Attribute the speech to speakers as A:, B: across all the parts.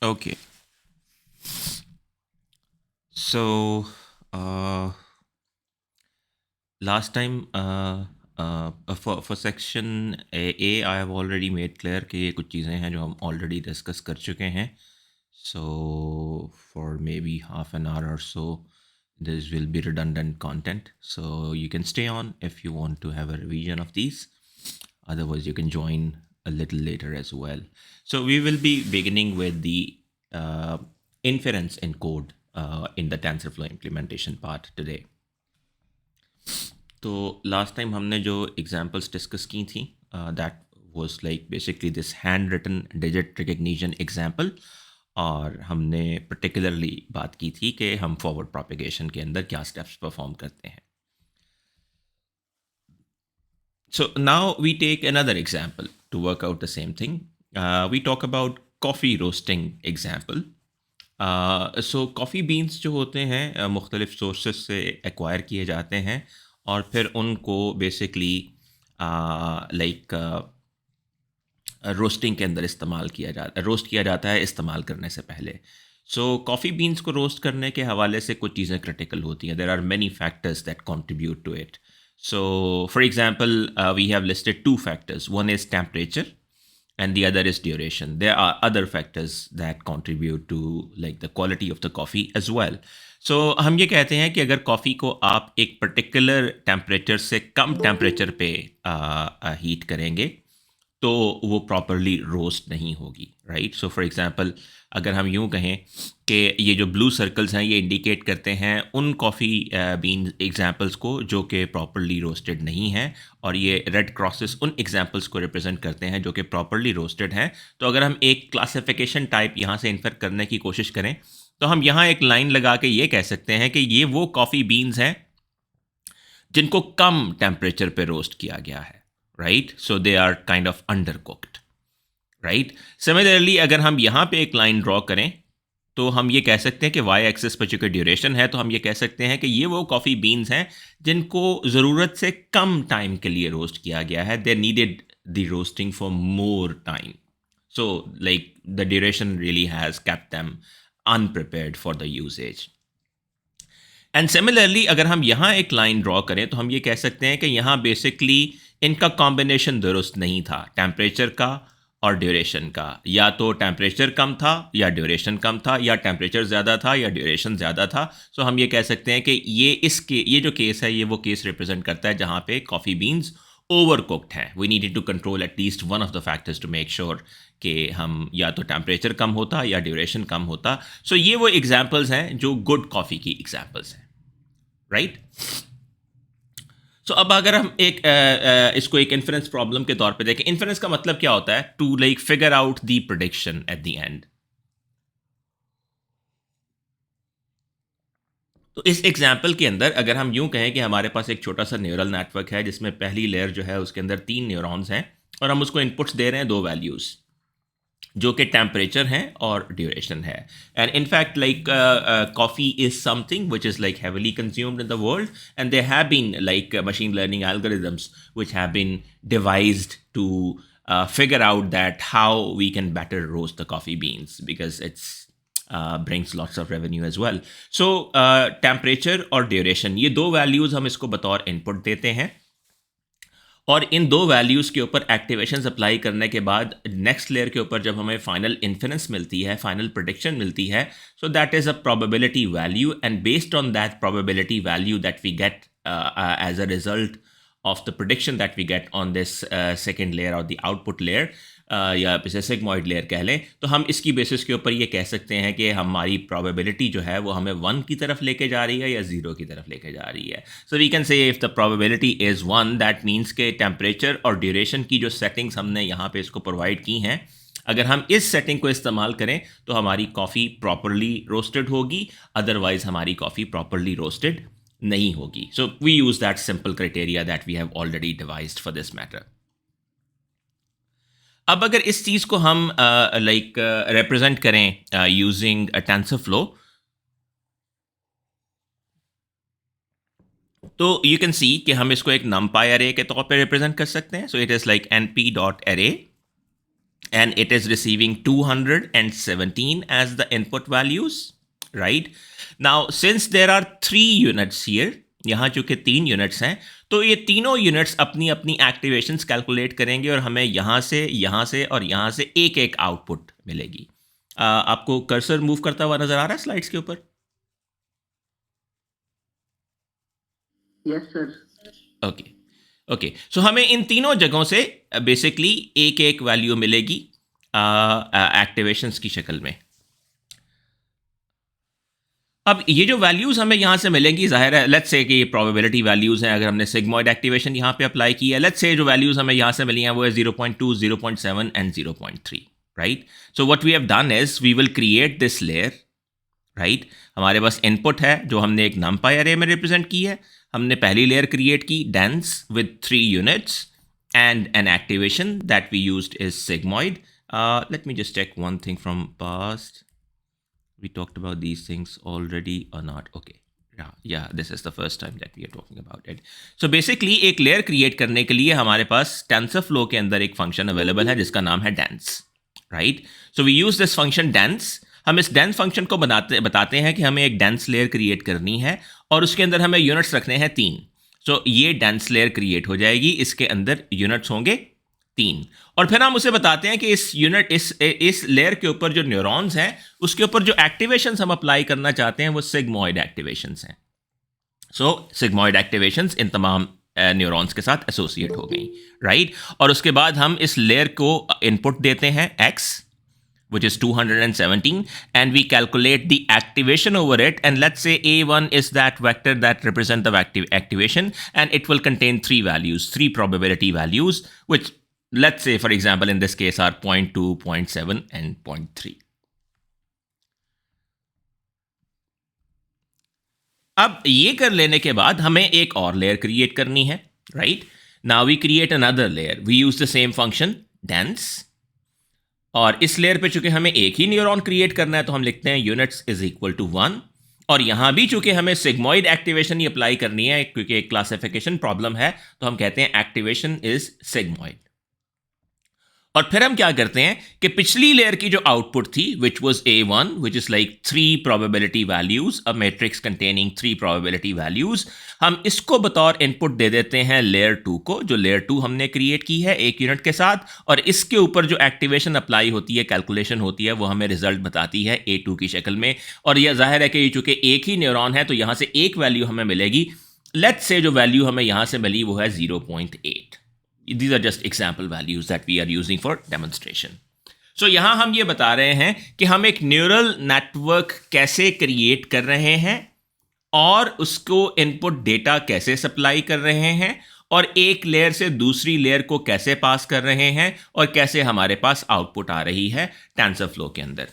A: Okay. So, last time for section A, I have already made clear कि ये कुछ चीज़ें हैं जो हम already discuss कर चुके हैं. So, for maybe half an hour or so, this will be redundant content. So, you can stay on if you want to have a revision of these. Otherwise, you can join a little later as well. So, we will be beginning with the inference in code in the TensorFlow implementation part today. तो last time हमने जो examples discuss की थी that was like basically this hand written digit recognition example, और हमने particularly बात की थी कि हम फॉरवर्ड प्रोपेगेशन के अंदर क्या स्टेप्स परफॉर्म करते हैं. So now we take another example to work out the same thing. We talk about coffee roasting example. So coffee beans जो होते हैं मुख्तलिफ़ सोर्सेस से एक्वायर किए जाते हैं और फिर उनको बेसिकली लाइक रोस्टिंग के अंदर इस्तेमाल किया जाता है, रोस्ट किया जाता है इस्तेमाल करने से पहले. सो कॉफ़ी बीन्स को रोस्ट करने के हवाले से कुछ चीज़ें क्रिटिकल होती हैं. There are many factors that contribute to it. So for example we have listed two factors. One is temperature and the other is duration. There are other factors that contribute to like the quality of the coffee as well. So हम ये कहते हैं कि अगर coffee को आप एक particular temperature से कम टेम्परेचर पे हीट करेंगे तो वो प्रॉपरली रोस्ट नहीं होगी, राइट. सो फॉर एग्जांपल अगर हम यूं कहें कि ये जो ब्लू सर्कल्स हैं ये इंडिकेट करते हैं उन कॉफ़ी बीन एग्जांपल्स को जो कि प्रॉपरली रोस्टेड नहीं हैं, और ये रेड क्रॉसेस उन एग्जांपल्स को रिप्रेजेंट करते हैं जो कि प्रॉपरली रोस्टेड हैं. तो अगर हम एक क्लासिफिकेशन टाइप यहाँ से इन्फर करने की कोशिश करें तो हम यहाँ एक लाइन लगा के ये कह सकते हैं कि ये वो कॉफ़ी बीन्स हैं जिनको कम टेम्परेचर पे रोस्ट किया गया है, right. So they are kind of under cooked, right. Similarly अगर हम यहाँ पे एक लाइन ड्रॉ करें तो हम ये कह सकते हैं कि वाई एक्सिस पर चूंकि ड्यूरेशन है तो हम ये कह सकते हैं कि ये वो कॉफ़ी बीन्स हैं जिनको ज़रूरत से कम टाइम के लिए रोस्ट किया गया है. They needed the roasting for more time. So like the duration really has kept them अनप्रिपेयर्ड for the usage. And similarly अगर हम यहाँ एक लाइन ड्रॉ करें तो हम ये कह सकते हैं कि यहाँ बेसिकली इनका कॉम्बिनेशन दुरुस्त नहीं था, टेम्परेचर का और ड्यूरेशन का. या तो टेम्परेचर कम था या ड्यूरेशन कम था, या टेम्परेचर ज़्यादा था या ड्यूरेशन ज़्यादा था. सो हम ये कह सकते हैं कि ये जो केस है ये वो केस रिप्रेजेंट करता है जहाँ पे कॉफ़ी बीन्स ओवर कुक्ड हैं. We needed to control at least one of the factors to make sure कि हम या तो टेम्परेचर कम होता या ड्यूरेशन कम होता. सो ये वो एग्जाम्पल्स हैं जो गुड कॉफ़ी की एग्जाम्पल्स हैं, राइट. सो अब अगर हम इसको एक इन्फ्रेंस प्रॉब्लम के तौर पे देखें, इन्फ्रेंस का मतलब क्या होता है? To like figure out the prediction at the end. तो इस एग्जाम्पल के अंदर अगर हम यूं कहें कि हमारे पास एक छोटा सा न्यूरल नेटवर्क है जिसमें पहली लेयर जो है उसके अंदर 3 न्यूरॉन्स हैं और हम उसको इनपुट्स दे रहे हैं 2 वैल्यूज़ जो कि टेम्परेचर है और ड्यूरेशन है. And in fact like coffee is something which is like heavily consumed in the world, and there have been like machine learning algorithms which have been devised to figure out that how we can better roast the coffee beans because it's brings lots of revenue as well. So temperature और duration ये दो values हम इसको बतौर input देते हैं और इन दो वैल्यूज़ के ऊपर एक्टिवेशंस अप्लाई करने के बाद नेक्स्ट लेयर के ऊपर जब हमें फाइनल इन्फरेंस मिलती है, फाइनल प्रेडिक्शन मिलती है, so that is a probability value, and based on that probability value that we get as a result of the prediction that we get on this second layer or the output layer या इसे sigmoid layer कह लें, तो हम इसकी basis के ऊपर ये कह सकते हैं कि हमारी प्रोबेबिलिटी जो है वो हमें 1 की तरफ लेके जा रही है या 0 की तरफ लेके जा रही है. So we can say if the probability is 1 that means के टेम्परेचर और ड्यूरेशन की जो सेटिंग्स हमने यहाँ पे इसको प्रोवाइड की हैं, अगर हम इस सेटिंग को इस्तेमाल करें तो हमारी कॉफ़ी प्रॉपरली रोस्टेड होगी, अदरवाइज हमारी कॉफ़ी प्रॉपरली रोस्टेड नहीं होगी. So we use that simple criteria that we have already devised for this matter. अब अगर इस चीज़ को हम लाइक रिप्रेजेंट करें यूजिंग टेंसरफ्लो, तो यू कैन सी कि हम इसको एक नमपाई अरे के तौर पे रिप्रेजेंट कर सकते हैं. So it is like np dot अरे and it is receiving 217 as the input values, right? Now since there are 3 units here, यहाँ चूंकि 3 यूनिट्स हैं, तो ये तीनों यूनिट्स अपनी अपनी एक्टिवेशंस कैलकुलेट करेंगे और हमें यहाँ से और यहाँ से एक एक आउटपुट मिलेगी. आपको कर्सर मूव करता हुआ नजर आ रहा है स्लाइड्स के ऊपर?
B: Yes sir.
A: ओके. सो हमें इन तीनों जगहों से बेसिकली एक एक वैल्यू मिलेगी एक्टिवेशंस की शक्ल में. अब ये जो वैल्यूज़ हमें यहाँ से मिलेंगी, जाहिर है लेट्स से कि ये प्रोबेबिलिटी वैल्यूज़ हैं. अगर हमने सिग्मॉइड एक्टिवेशन यहाँ पे अप्लाई की है, लेट्स से जो वैल्यूज़ हमें यहाँ से मिली हैं वो है 0.2, 0.7 and 0.3, right? So what we have done is we will create this layer, right? हमारे पास इनपुट है जो हमने एक नमपाई अरे में रिप्रेजेंट की है. हमने पहली लेयर क्रिएट की dense with 3 units and an activation that we used is sigmoid. Let me just check one thing from past. We talked about these things already or not? Okay. Yeah, this is the first time that we are talking about it. So basically एक layer create करने के लिए हमारे पास TensorFlow के अंदर एक function available है जिसका नाम है dance, right? So we use this function dance. हम इस dance फंक्शन को बताते हैं कि हमें एक dance लेयर क्रिएट करनी है और उसके अंदर हमें यूनिट्स रखने हैं 3. So ये dance लेयर क्रिएट हो जाएगी, इसके अंदर यूनिट्स होंगे 3 और फिर हम उसे बताते हैं कि इस लेयर के ऊपर जो न्यूरॉन्स हैं उसके ऊपर जो एक्टिवेशंस हम अप्लाई करना चाहते हैं वो सिग्मॉइड एक्टिवेशंस हैं. सो सिग्मॉइड एक्टिवेशंस इन तमाम न्यूरॉन्स के साथ एसोसिएट हो गई, राइट? और उसके बाद हम इस लेयर को इनपुट देते हैं x which is 217 and we calculate the activation over it, and let's say a1 is that vector that represent the activation and it will contain 3 values, 3 probability values, which let's say for example in this case are 0.2, 0.7 and 0.3. अब ये कर लेने के बाद हमें एक और layer create करनी है, right? Now we create another layer. We use the same function dense और इस लेयर पे चूंकि हमें एक ही न्यूरॉन क्रिएट करना है तो हम लिखते हैं यूनिट्स इज इक्वल टू 1. और यहां भी चूंकि हमें सिग्मॉइड एक्टिवेशन ही अप्लाई करनी है क्योंकि एक क्लासिफिकेशन प्रॉब्लम है तो हम कहते हैं एक्टिवेशन इज सिग्मॉइड. और फिर हम क्या करते हैं कि पिछली लेयर की जो आउटपुट थी which was a1 which is like 3 probability values, a matrix containing 3 probability values, हम इसको बतौर इनपुट दे देते हैं लेयर 2 को, जो लेयर 2 हमने क्रिएट की है एक यूनिट के साथ. और इसके ऊपर जो एक्टिवेशन अप्लाई होती है, कैलकुलेशन होती है, वो हमें रिजल्ट बताती है a2 की शक्ल में. और यह जाहिर है कि चूंकि एक ही न्यूरॉन है तो यहां से एक वैल्यू हमें मिलेगी. लेट्स से जो वैल्यू हमें यहां से मिली वो है 0.8. These are just example values that we are using for demonstration. So यहाँ हम ये बता रहे हैं कि हम एक न्यूरल नेटवर्क कैसे क्रिएट कर रहे हैं और उसको इनपुट डेटा कैसे सप्लाई कर रहे हैं और एक लेयर से दूसरी लेयर को कैसे पास कर रहे हैं और कैसे हमारे पास आउटपुट आ रही है TensorFlow के अंदर.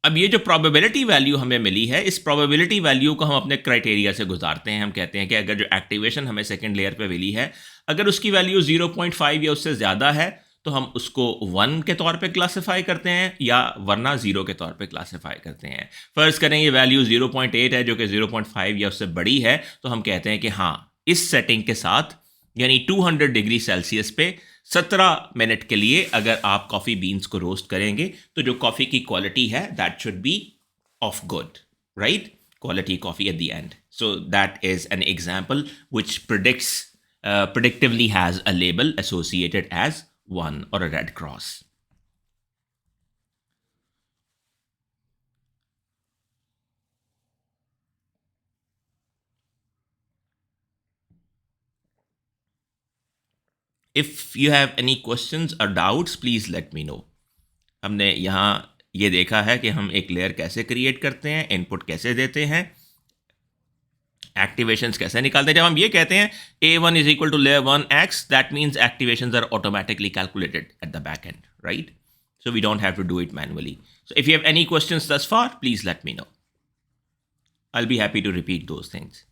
A: अब ये जो प्रोबेबिलिटी वैल्यू हमें मिली है, इस प्रोबेबिलिटी वैल्यू को हम अपने क्राइटेरिया से गुजारते हैं. हम कहते हैं कि अगर जो एक्टिवेशन हमें सेकंड लेयर पे मिली है, अगर उसकी वैल्यू 0.5 या उससे ज़्यादा है तो हम उसको 1 के तौर पे क्लासिफाई करते हैं या वरना 0 के तौर पे क्लासिफाई करते हैं. फ़र्ज़ करें ये वैल्यू 0.8 है जो कि 0.5 या उससे बड़ी है, तो हम कहते हैं कि हाँ, इस सेटिंग के साथ यानी 200 डिग्री सेल्सियस पे 17 मिनट के लिए अगर आप कॉफ़ी बीन्स को रोस्ट करेंगे तो जो कॉफ़ी की क्वालिटी है that should be of good, right? Quality coffee eight the and. So that is an example which predictively has a label associated as 1 or a red cross. If you have any questions or doubts, please let me know. हमने यहाँ ये देखा है कि हम एक layer कैसे create करते हैं, इनपुट कैसे देते हैं, एक्टिवेशंस कैसे निकालते हैं. जब हम ये कहते हैं a1 is equal to layer 1 x, that means activations are automatically calculated at the back end, right? So we don't have to do it manually. So if you have any questions thus far, please let me know. I'll be happy to repeat those things.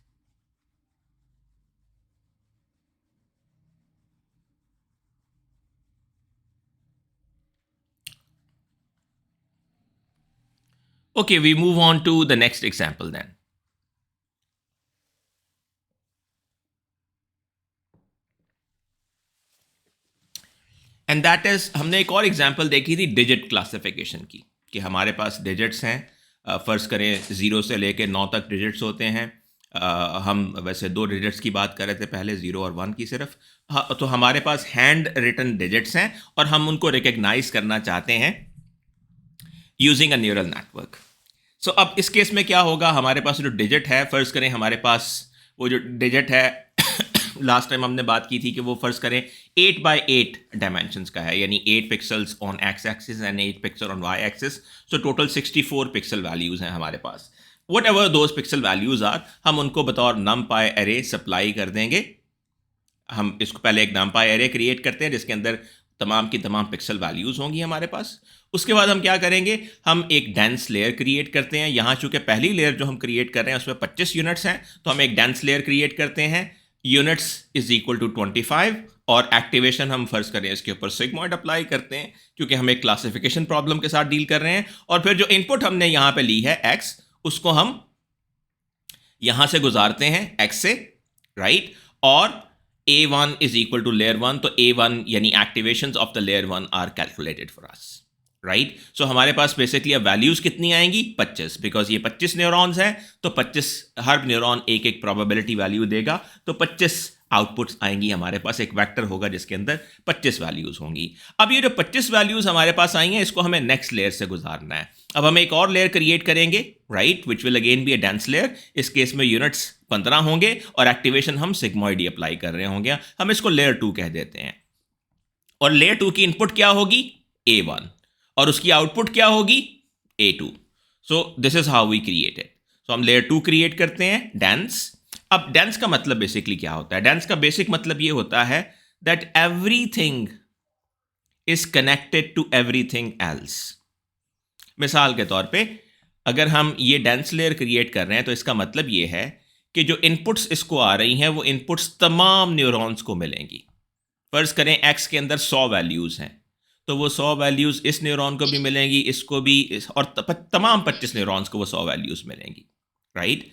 A: Okay, we move on to the next example then. And that is, हमने एक और example देखी थी digit classification की, कि हमारे पास digits हैं, फ़र्ज़ करें 0 से लेके 9 तक डिजिट्स होते हैं। हम वैसे 2 डिजिट्स की बात कर रहे थे पहले, 0 और 1 की सिर्फ। हाँ, तो हमारे पास हैंड रिटन डिजिट्स हैं और हम उनको रिकग्नाइज करना चाहते हैं यूजिंग अ न्यूरल नेटवर्क। सो अब इस केस में क्या होगा, हमारे पास जो डिजिट है, फ़र्ज़ करें हमारे पास वो जो डिजिट है लास्ट टाइम हमने बात की थी कि वो फ़र्ज़ करें 8 बाई 8 डायमेंशंस का है, यानी 8 pixels on X axis and 8 pixel on Y axis. So total 64 pixel values हैं हमारे पास। Whatever those pixel values are, हम उनको बतौर नमपाई एरे सप्लाई कर देंगे। हम इसको पहले एक नमपाई एरे क्रिएट करते हैं जिसके अंदर तमाम की तमाम पिक्सल वैल्यूज़ होंगी हमारे पास। उसके बाद हम क्या करेंगे, हम एक डेंस लेयर क्रिएट करते हैं। यहाँ चूँकि पहली लेयर जो हम क्रिएट कर रहे हैं उसमें 25 यूनिट्स हैं, तो हम एक डेंस लेयर क्रिएट करते हैं। यूनिट्स इज इक्वल टू 25 और एक्टिवेशन हम फ़र्ज़ करें इसके ऊपर सिग्मॉइड अप्लाई करते हैं, क्योंकि हम एक क्लासिफिकेशन प्रॉब्लम के साथ डील कर रहे हैं। और फिर जो इनपुट हमने यहाँ पे ली है x, उसको हम यहाँ से गुजारते हैं x से, राइट। और A1 is equal two layer 1, तो A1 यानी activations of the layer 1 are calculated for us, right. So हमारे पास बेसिकली अब वैल्यूज़ कितनी आएंगी, 25, बिकॉज ये 25 न्यूरॉन्स हैं, तो 25, हर न्यूरॉन एक एक प्रोबेबिलिटी वैल्यू देगा, तो 25 आउटपुट्स आएंगी हमारे पास। एक वेक्टर होगा जिसके अंदर 25 वैल्यूज़ होंगी। अब ये जो 25 वैल्यूज़ हमारे पास आई हैं, इसको हमें नेक्स्ट लेयर से गुजारना है। अब हम एक और लेयर क्रिएट करेंगे, right, which will again be a dense layer. इस केस में यूनिट्स 15 होंगे और एक्टिवेशन हम सिग्मॉइड अप्लाई कर रहे होंगे। हम इसको लेयर 2 कह देते हैं। और लेयर 2 की इनपुट क्या होगी, A1, और उसकी आउटपुट क्या होगी, A2। So this is how we create it. So हम लेयर 2 क्रिएट करते हैं, डेंस। अब डेंस का मतलब बेसिकली क्या होता है, डेंस का बेसिक मतलब ये होता है that everything is connected to everything else. मिसाल के तौर पे अगर हम ये डेंस लेयर क्रिएट कर रहे हैं, तो इसका मतलब ये है कि जो इनपुट्स इसको आ रही हैं वो इनपुट्स तमाम न्यूरॉन्स को मिलेंगी। फर्ज करें एक्स के अंदर 100 वैल्यूज़ हैं, तो वो 100 वैल्यूज़ इस न्यूरॉन को भी मिलेंगी, इसको भी, और तमाम 25 न्यूरॉन्स को वो 100 वैल्यूज़ मिलेंगी, right.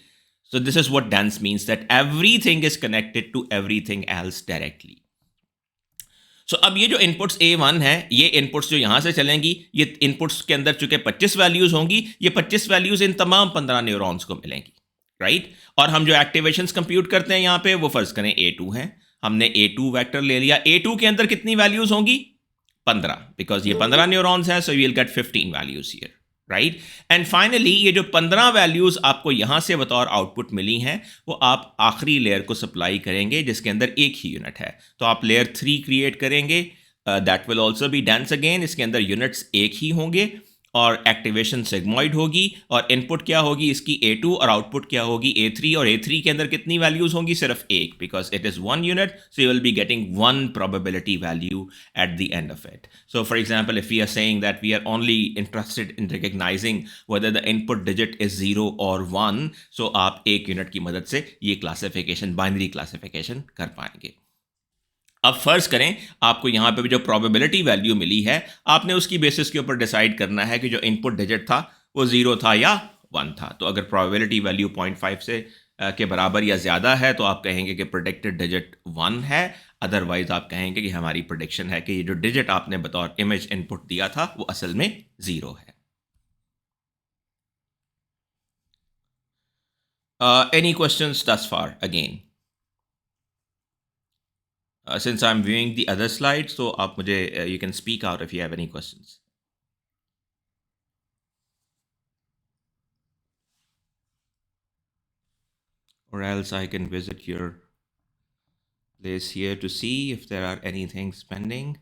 A: So this is what dense means, that everything is connected to everything else directly. So अब ये जो इनपुट्स A1 है, ये इनपुट्स जो यहाँ से चलेंगी, ये इनपुट्स के अंदर चूंकि 25 वैल्यूज़ होंगी, ये 25 वैल्यूज़ इन तमाम 15 न्यूरॉन्स को मिलेंगी, राइट। और हम जो एक्टिवेशंस कंप्यूट करते हैं यहाँ पे, वो फ़र्ज़ करें A2 हैं। हमने A2 वेक्टर ले लिया। A2 के अंदर कितनी वैल्यूज़ होंगी, 15, बिकॉज ये 15 न्यूरॉन्स हैं, so you will get 15 values here, right. And finally ये जो 15 वैल्यूज़ आपको यहाँ से बतौर आउटपुट मिली हैं, वो आप आखिरी लेयर को सप्लाई करेंगे जिसके अंदर एक ही यूनिट है। तो आप लेयर 3 क्रिएट करेंगे, that will also be dense again. इसके अंदर यूनिट्स एक ही होंगे और एक्टिवेशन सिग्मॉइड होगी, और इनपुट क्या होगी इसकी, A2, और आउटपुट क्या होगी, A3। और A3 के अंदर कितनी वैल्यूज़ होंगी, सिर्फ एक, because it is 1 unit, so you will be getting 1 probability value at the end of it. So for example, if we are saying that we are only interested in recognizing whether the input digit is 0 or 1, so आप एक unit की मदद से ये classification, binary classification कर पाएंगे। अब फर्ज करें आपको यहाँ पे भी जो प्रोबेबिलिटी वैल्यू मिली है, आपने उसकी बेसिस के ऊपर डिसाइड करना है कि जो इनपुट डिजिट था वो 0 था या 1 था। तो अगर प्रोबेबिलिटी वैल्यू 0.5 से के बराबर या ज़्यादा है, तो आप कहेंगे कि प्रेडिक्टेड डिजिट 1 है। अदरवाइज आप कहेंगे कि हमारी प्रेडिक्शन है कि ये जो डिजिट आपने बतौर इमेज इनपुट दिया था वो असल में 0 है। Any questions thus far again? Since I'm viewing the other slide, so आप मुझे you can speak out if you have any questions. Or else I can visit your place here to see if there are anything pending.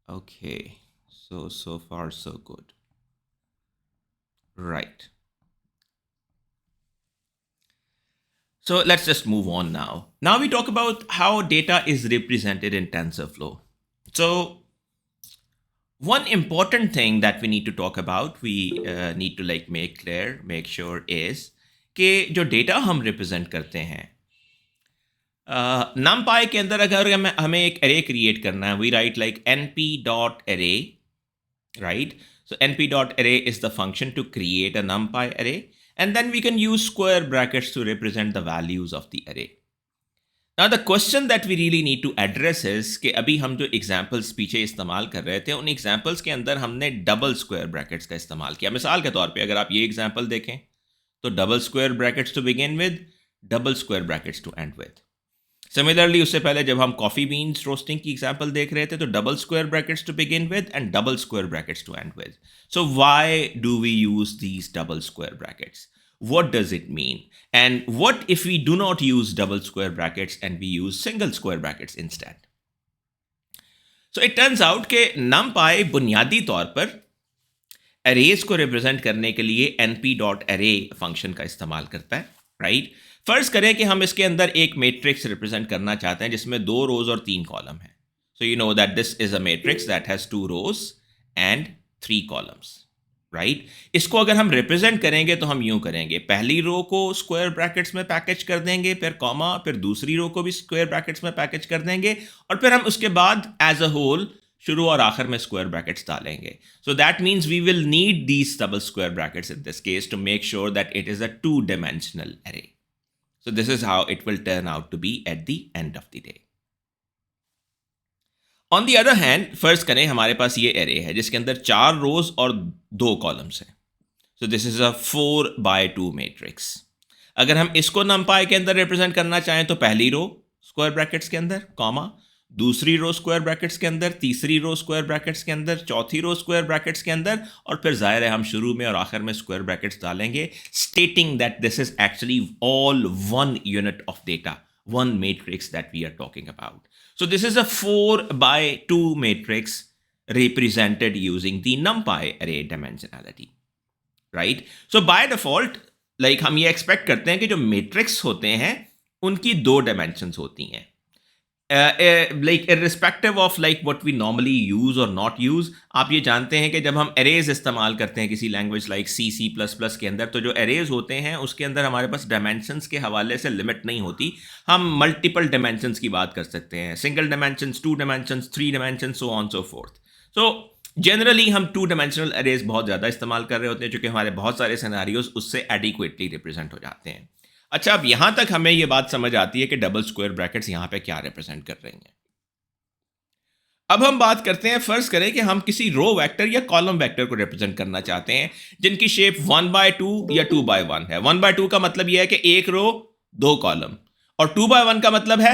A: Okay, so far so good. Right. So let's just move on now. Now we talk about how data is represented in TensorFlow. So one important thing that we need to talk about, we need to like make sure is कि जो data हम represent करते हैं, numpy के अंदर अगर हमें एक एरे क्रिएट करना है, we write like np.array, right? So np.array is the function to create a numpy array, and then we can use square brackets to represent the values of the array. Now the question that we really need to address is कि अभी हम जो examples पीछे इस्तेमाल कर रहे थे उन एग्जाम्पल्स के अंदर हमने डबल स्क्वायर ब्रैकेट्स का इस्तेमाल किया. मिसाल के तौर पे अगर आप ये एग्जाम्पल देखें तो double square brackets to begin with, double square brackets to end with. Similarly उससे पहले जब हम कॉफ़ी बीन्स रोस्टिंग की एग्जाम्पल देख रहे थे तो double square brackets to begin with and double square brackets to end with. So why do we use these double square brackets? What does it mean? And what if we do not use double square brackets and we use single square brackets instead? So it turns out कि numpy बुनियादी तौर पर arrays को represent करने के लिए np.array function का इस्तेमाल करता है, right? फर्ज करें कि हम इसके अंदर एक मैट्रिक्स रिप्रेजेंट करना चाहते हैं जिसमें 2 रोज और 3 कॉलम है. So you know that this is a matrix that has 2 rows and 3 columns. Right इसको अगर हम रिप्रेजेंट करेंगे तो हम यूं करेंगे, पहली रो को स्क्वायर ब्रैकेट्स में पैकेज कर देंगे, फिर कॉमा, फिर दूसरी रो को भी स्क्वायर ब्रैकेट्स में पैकेज कर देंगे और फिर हम उसके बाद एज अ होल शुरू और आखिर में स्क्वायर ब्रैकेट्स डालेंगे. So that means we will need these double square brackets in this case to make sure that it is a 2-dimensional array. So this is how it will turn out to be at the end of the day. On the other hand फर्ज करें हमारे पास ये array है जिसके अंदर 4 रोज और 2 columns हैं. So this is a 4x2 matrix. अगर हम इसको नंपाई के अंदर रिप्रेजेंट करना चाहें तो पहली रो स्क्वायर ब्रैकेट्स के अंदर, कॉमा, दूसरी रो स्क्वायर ब्रैकेट्स के अंदर, तीसरी रो स्क्वायर ब्रैकेट्स के अंदर, चौथी रो स्क्वायर ब्रैकेट्स के अंदर और फिर जाहिर है हम शुरू में और आखिर में स्क्वायर ब्रैकेट्स डालेंगे, stating that this is actually all one unit of data, one matrix that we are talking about. So this is a 4x2 matrix represented using the NumPy array dimensionality, right? So by default, like हम ये expect करते हैं कि जो matrix होते हैं उनकी 2 dimensions होती हैं. Like irrespective of like what we normally use or not use, आप ये जानते हैं कि जब हम arrays इस्तेमाल करते हैं किसी लैंग्वेज लाइक C++ के अंदर तो जो arrays होते हैं उसके अंदर हमारे पास dimensions के हवाले से लिमिट नहीं होती. हम मल्टीपल dimensions की बात कर सकते हैं, single dimensions, 2 dimensions, 3 dimensions, so on so forth. So generally हम 2-dimensional arrays बहुत ज़्यादा इस्तेमाल कर रहे होते हैं क्योंकि हमारे बहुत सारे सिनेरियोज उससे एडिक्वेटली रिप्रेजेंट हो जाते हैं. अच्छा, अब यहां तक हमें यह बात समझ आती है कि डबल स्क्वायर ब्रैकेट्स यहां पे क्या रिप्रेजेंट कर रहे हैं. अब हम बात करते हैं, फर्ज करें कि हम किसी रो वेक्टर या कॉलम वेक्टर को रिप्रेजेंट करना चाहते हैं जिनकी शेप 1x2 या 2x1 है. 1x2 का मतलब यह है कि 1 रो 2 कॉलम और 2x1 का मतलब है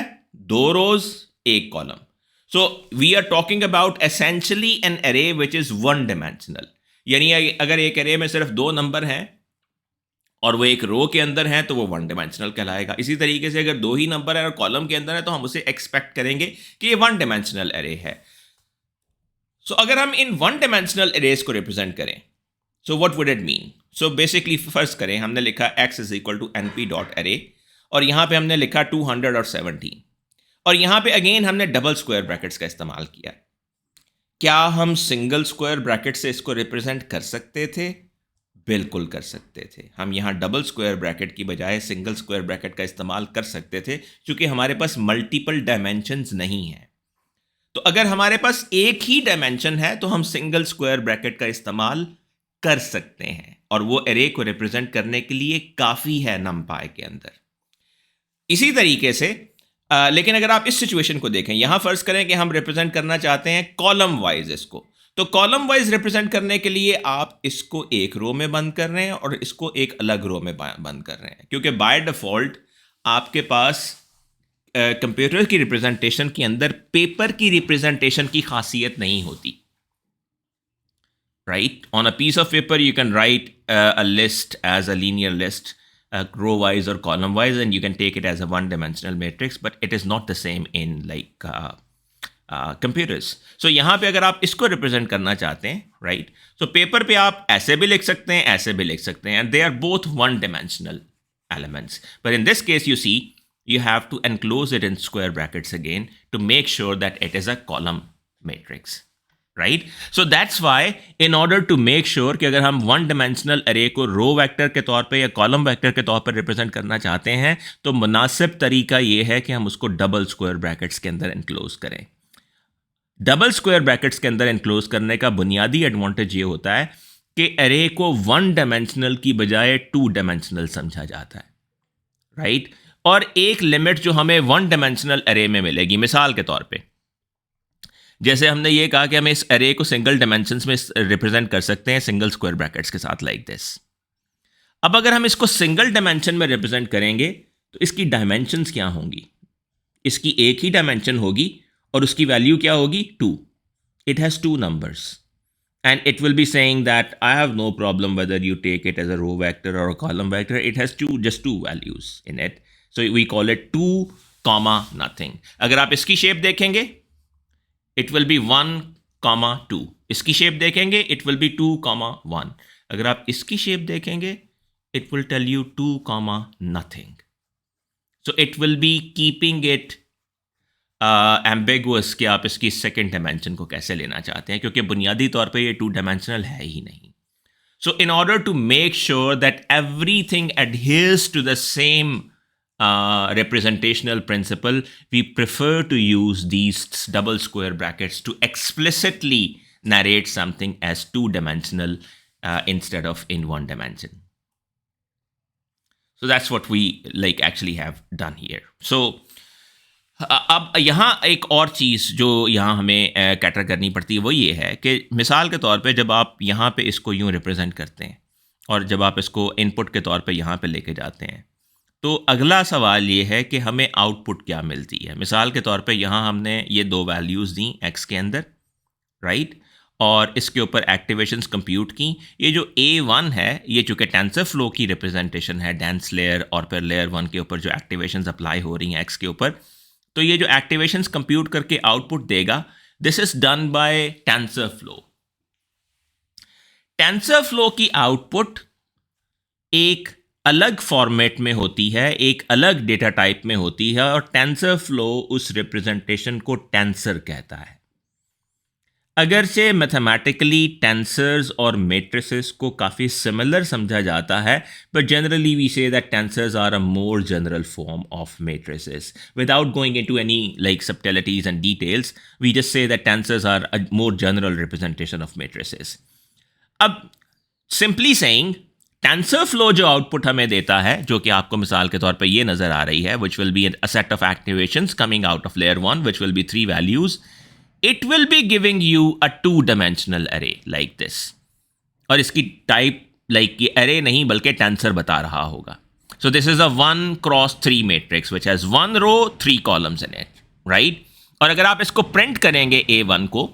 A: 2 rows 1 column. So we are talking about essentially an array which is 1-dimensional. यानी अगर एक एरे में सिर्फ 2 नंबर हैं और वो एक रो के अंदर है तो वो 1-dimensional कहलाएगा. इसी तरीके से अगर 2 ही नंबर है और कॉलम के अंदर है तो हम उसे एक्सपेक्ट करेंगे कि ये 1-dimensional array है. सो अगर हम इन 1-dimensional arrays को रिप्रेजेंट करें so what would it mean? So basically first करें हमने लिखा x is equal to np.array और यहाँ पे हमने लिखा 200 और 17 और यहाँ पे अगेन हमने डबल स्क्वायर ब्रैकेट्स का इस्तेमाल किया. क्या हम सिंगल स्क्वायर ब्रैकेट से इसको रिप्रेजेंट कर सकते थे? बिल्कुल कर सकते थे. हम यहाँ डबल स्क्वायर ब्रैकेट की बजाय सिंगल स्क्वायर ब्रैकेट का इस्तेमाल कर सकते थे क्योंकि हमारे पास मल्टीपल डायमेंशंस नहीं है. तो अगर हमारे पास एक ही डायमेंशन है तो हम सिंगल स्क्वायर ब्रैकेट का इस्तेमाल कर सकते हैं और वो एरे को रिप्रेजेंट करने के लिए काफ़ी है नमपाई के अंदर. इसी तरीके से लेकिन अगर आप इस सिचुएशन को देखें, यहाँ फर्ज करें कि हम रिप्रेजेंट करना चाहते हैं कॉलम वाइज इसको, तो कॉलम वाइज रिप्रेजेंट करने के लिए आप इसको एक रो में बंद कर रहे हैं और इसको एक अलग रो में बंद कर रहे हैं क्योंकि बाय डिफॉल्ट आपके पास कंप्यूटर की रिप्रेजेंटेशन के अंदर पेपर की रिप्रेजेंटेशन की खासियत नहीं होती. Right, on a piece of paper you can write a list as a linear list, row wise or column wise, and you can take it as a 1-dimensional matrix, but it is not the same in like computers. So यहाँ पे अगर आप इसको represent करना चाहते हैं, right, so paper पे आप ऐसे भी लिख सकते हैं, ऐसे भी लिख सकते हैं, and they are both 1-dimensional elements. But in this case, you see, you have to enclose it in square brackets again to make sure that it is a column matrix. Right, so that's why in order to make sure कि अगर हम 1-dimensional array को row vector के तौर पे या column vector के तौर पर रिप्रेजेंट करना चाहते हैं तो मुनासिब तरीका ये है कि हम उसको डबल स्क्वायर ब्रैकेट्स के अंदर एनक्लोज करें. डबल स्क्वायर ब्रैकेट्स के अंदर एनक्लोज करने का बुनियादी एडवांटेज ये होता है कि एरे को 1-dimensional की बजाय 2-dimensional समझा जाता है. राइट, और एक लिमिट जो हमें वन डायमेंशनल अरे में मिलेगी। मिसाल के तौर पे जैसे हमने ये कहा कि हम इस अरे को सिंगल डायमेंशंस में रिप्रेजेंट कर सकते हैं सिंगल स्क्वायर ब्रैकेट्स के साथ, लाइक दिस। अब अगर हम इसको सिंगल डायमेंशन में रिप्रेजेंट करेंगे तो इसकी डायमेंशंस क्या होंगी? इसकी एक ही डायमेंशन होगी और उसकी वैल्यू क्या होगी? 2। It has 2 numbers and it will be saying that I have no problem whether you take it as a row vector or a column vector. It has just two values in it, so we call it 2 comma nothing. अगर आप इसकी shape देखेंगे it will be 1 comma 2. इसकी shape देखेंगे it will be 2 comma 1. अगर आप इसकी shape देखेंगे it will tell you 2 comma nothing. So it will be keeping it ambiguous कि आप इसकी सेकेंड डायमेंशन को कैसे लेना चाहते हैं, क्योंकि बुनियादी तौर पे ये 2 डायमेंशनल है ही नहीं। So in order to make sure that everything adheres to the same representational principle, we prefer to use these double square brackets to explicitly narrate something as 2-dimensional instead of in 1 dimension. So that's what we actually have done here. So अब यहाँ एक और चीज़ जो यहाँ हमें cater करनी पड़ती है वो ये है कि मिसाल के तौर पे जब आप यहाँ पे इसको यूँ रिप्रेजेंट करते हैं और जब आप इसको इनपुट के तौर पे यहाँ पे लेके जाते हैं तो अगला सवाल ये है कि हमें आउटपुट क्या मिलती है। मिसाल के तौर पे यहाँ हमने ये 2 वैल्यूज़ दी x के अंदर, राइट, और इसके ऊपर एक्टिवेशंस कंप्यूट की। ये जो A1 है ये चूँकि टेंसर फ्लो की रिप्रेजेंटेशन है डेंस लेयर और फिर लेयर 1 के ऊपर जो एक्टिवेशंस अप्लाई हो रही हैं x के ऊपर, तो ये जो एक्टिवेशंस कंप्यूट करके आउटपुट देगा, this is done by tensor flow. Tensor flow की आउटपुट एक अलग फॉर्मेट में होती है, एक अलग डेटा टाइप में होती है, और टेंसर फ्लो उस रिप्रेजेंटेशन को टेंसर कहता है। अगरचे मैथमेटिकली टेंसर्स और मेट्रिसेस को काफ़ी सिमिलर समझा जाता है, but generally we say that tensors are a more general form of matrices. Without going into any subtleties and details, we just say that tensors are a more general representation of matrices. अब simply saying tensor flow जो output हमें देता है, जो कि आपको मिसाल के तौर पे ये नज़र आ रही है, which will be a set of activations coming out of layer 1, which will be 3 values. It will be giving you a 2-dimensional array like this. और इसकी टाइप ये array नहीं बल्कि टेंसर बता रहा होगा. So this is a 1x3 matrix which has 1 row 3 columns in it, right? और अगर आप इसको प्रिंट करेंगे A1 को,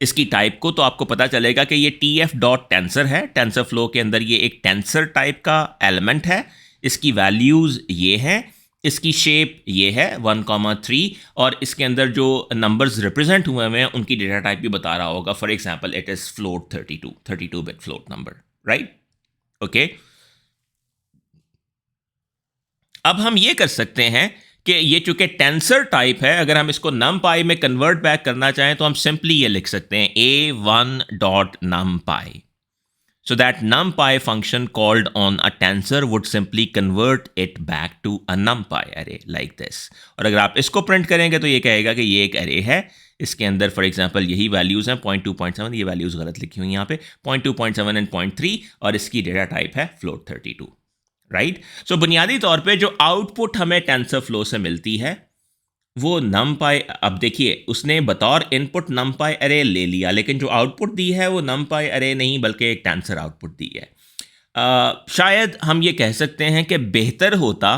A: इसकी टाइप को, तो आपको पता चलेगा कि ये tf.tensor है। टेंसर फ्लो के अंदर ये एक टेंसर टाइप का एलिमेंट है। इसकी वैल्यूज़ ये हैं, इसकी शेप ये है 1,3, और इसके अंदर जो नंबर्स रिप्रेजेंट हुए हैं उनकी डेटा टाइप भी बता रहा होगा। For example it is float 32 bit float number, right? Okay, अब हम ये कर सकते हैं कि ये चूंकि टेंसर टाइप है, अगर हम इसको numpy में कन्वर्ट बैक करना चाहें तो हम सिंपली ये लिख सकते हैं a1.numpy, so that numpy function called on a tensor would simply convert it back to a numpy array like this. और अगर आप इसको प्रिंट करेंगे तो ये कहेगा कि ये एक array है, इसके अंदर फॉर एग्जांपल यही वैल्यूज़ हैं 0.2, 0.7, ये वैल्यूज़ गलत लिखी हुई यहाँ पे 0.2, 0.7 एंड 0.3, और इसकी डेटा टाइप है फ्लोट 32, राइट? सो बुनियादी तौर पे जो आउटपुट हमें टेंसर फ्लो से मिलती है वो numpy, अब देखिए उसने बतौर इनपुट numpy अरे ले लिया, लेकिन जो आउटपुट दी है वो numpy अरे नहीं बल्कि एक टेंसर आउटपुट दी है। शायद हम ये कह सकते हैं कि बेहतर होता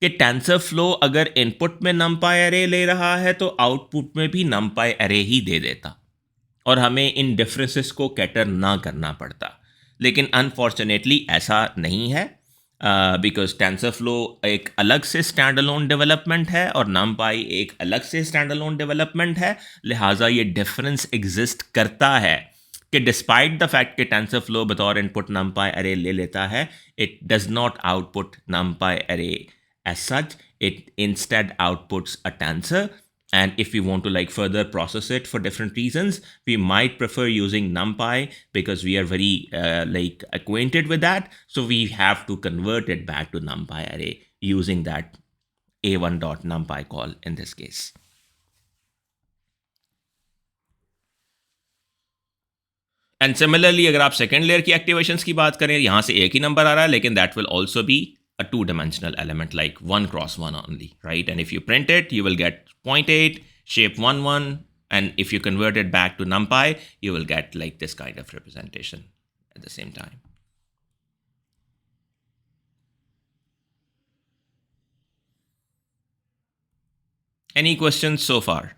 A: कि टेंसर फ्लो अगर इनपुट में numpy अरे ले रहा है तो आउटपुट में भी numpy अरे ही दे देता और हमें इन डिफरेंसेस को कैटर ना करना पड़ता, लेकिन अनफॉर्चुनेटली ऐसा नहीं है, बिकॉज टेंसर फ्लो एक अलग से स्टैंड अलोन डेवलपमेंट है और numpy एक अलग से स्टैंड अलोन डेवलपमेंट है। लिहाजा ये डिफरेंस एग्जिस्ट करता है कि डिस्पाइट द फैक्ट कि टेंसर फ्लो बतौर इनपुट numpy अरे ले लेता है, it does not output numpy array as such, it instead outputs a tensor. And if we want to further process it for different reasons, we might prefer using numpy because we are very acquainted with that. So we have to convert it back to numpy array using that a1.numpy call in this case. And similarly, अगर आप second layer की activations की बात करें, यहाँ से एक ही number आ रहा है, लेकिन that will also be a two-dimensional element like 1 cross 1 only, right? And if you print it, you will get 0.8, shape 1, 1, and if you convert it back to NumPy, you will get like this kind of representation at the same time. Any questions so far?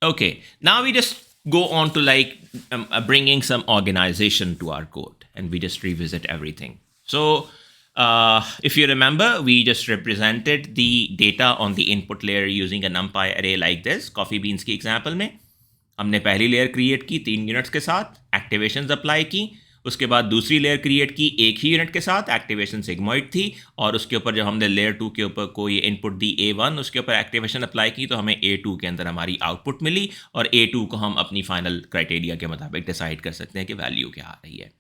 A: Okay, now we just go on to like bringing some organization to our code, and we just revisit everything. So if you remember, we just represented the data on the input layer using a NumPy array like this. Coffee beans की example में हमने पहली layer create की 3 units के साथ, एक्टिवेशंस apply की, उसके बाद दूसरी लेयर क्रिएट की एक ही यूनिट के साथ, एक्टिवेशन सिग्मोइड थी, और उसके ऊपर जब हमने लेयर 2 के ऊपर कोई इनपुट दी A1, उसके ऊपर एक्टिवेशन अप्लाई की तो हमें A2 के अंदर हमारी आउटपुट मिली, और A2 को हम अपनी फाइनल क्राइटेरिया के मुताबिक डिसाइड कर सकते हैं कि वैल्यू क्या आ रही है.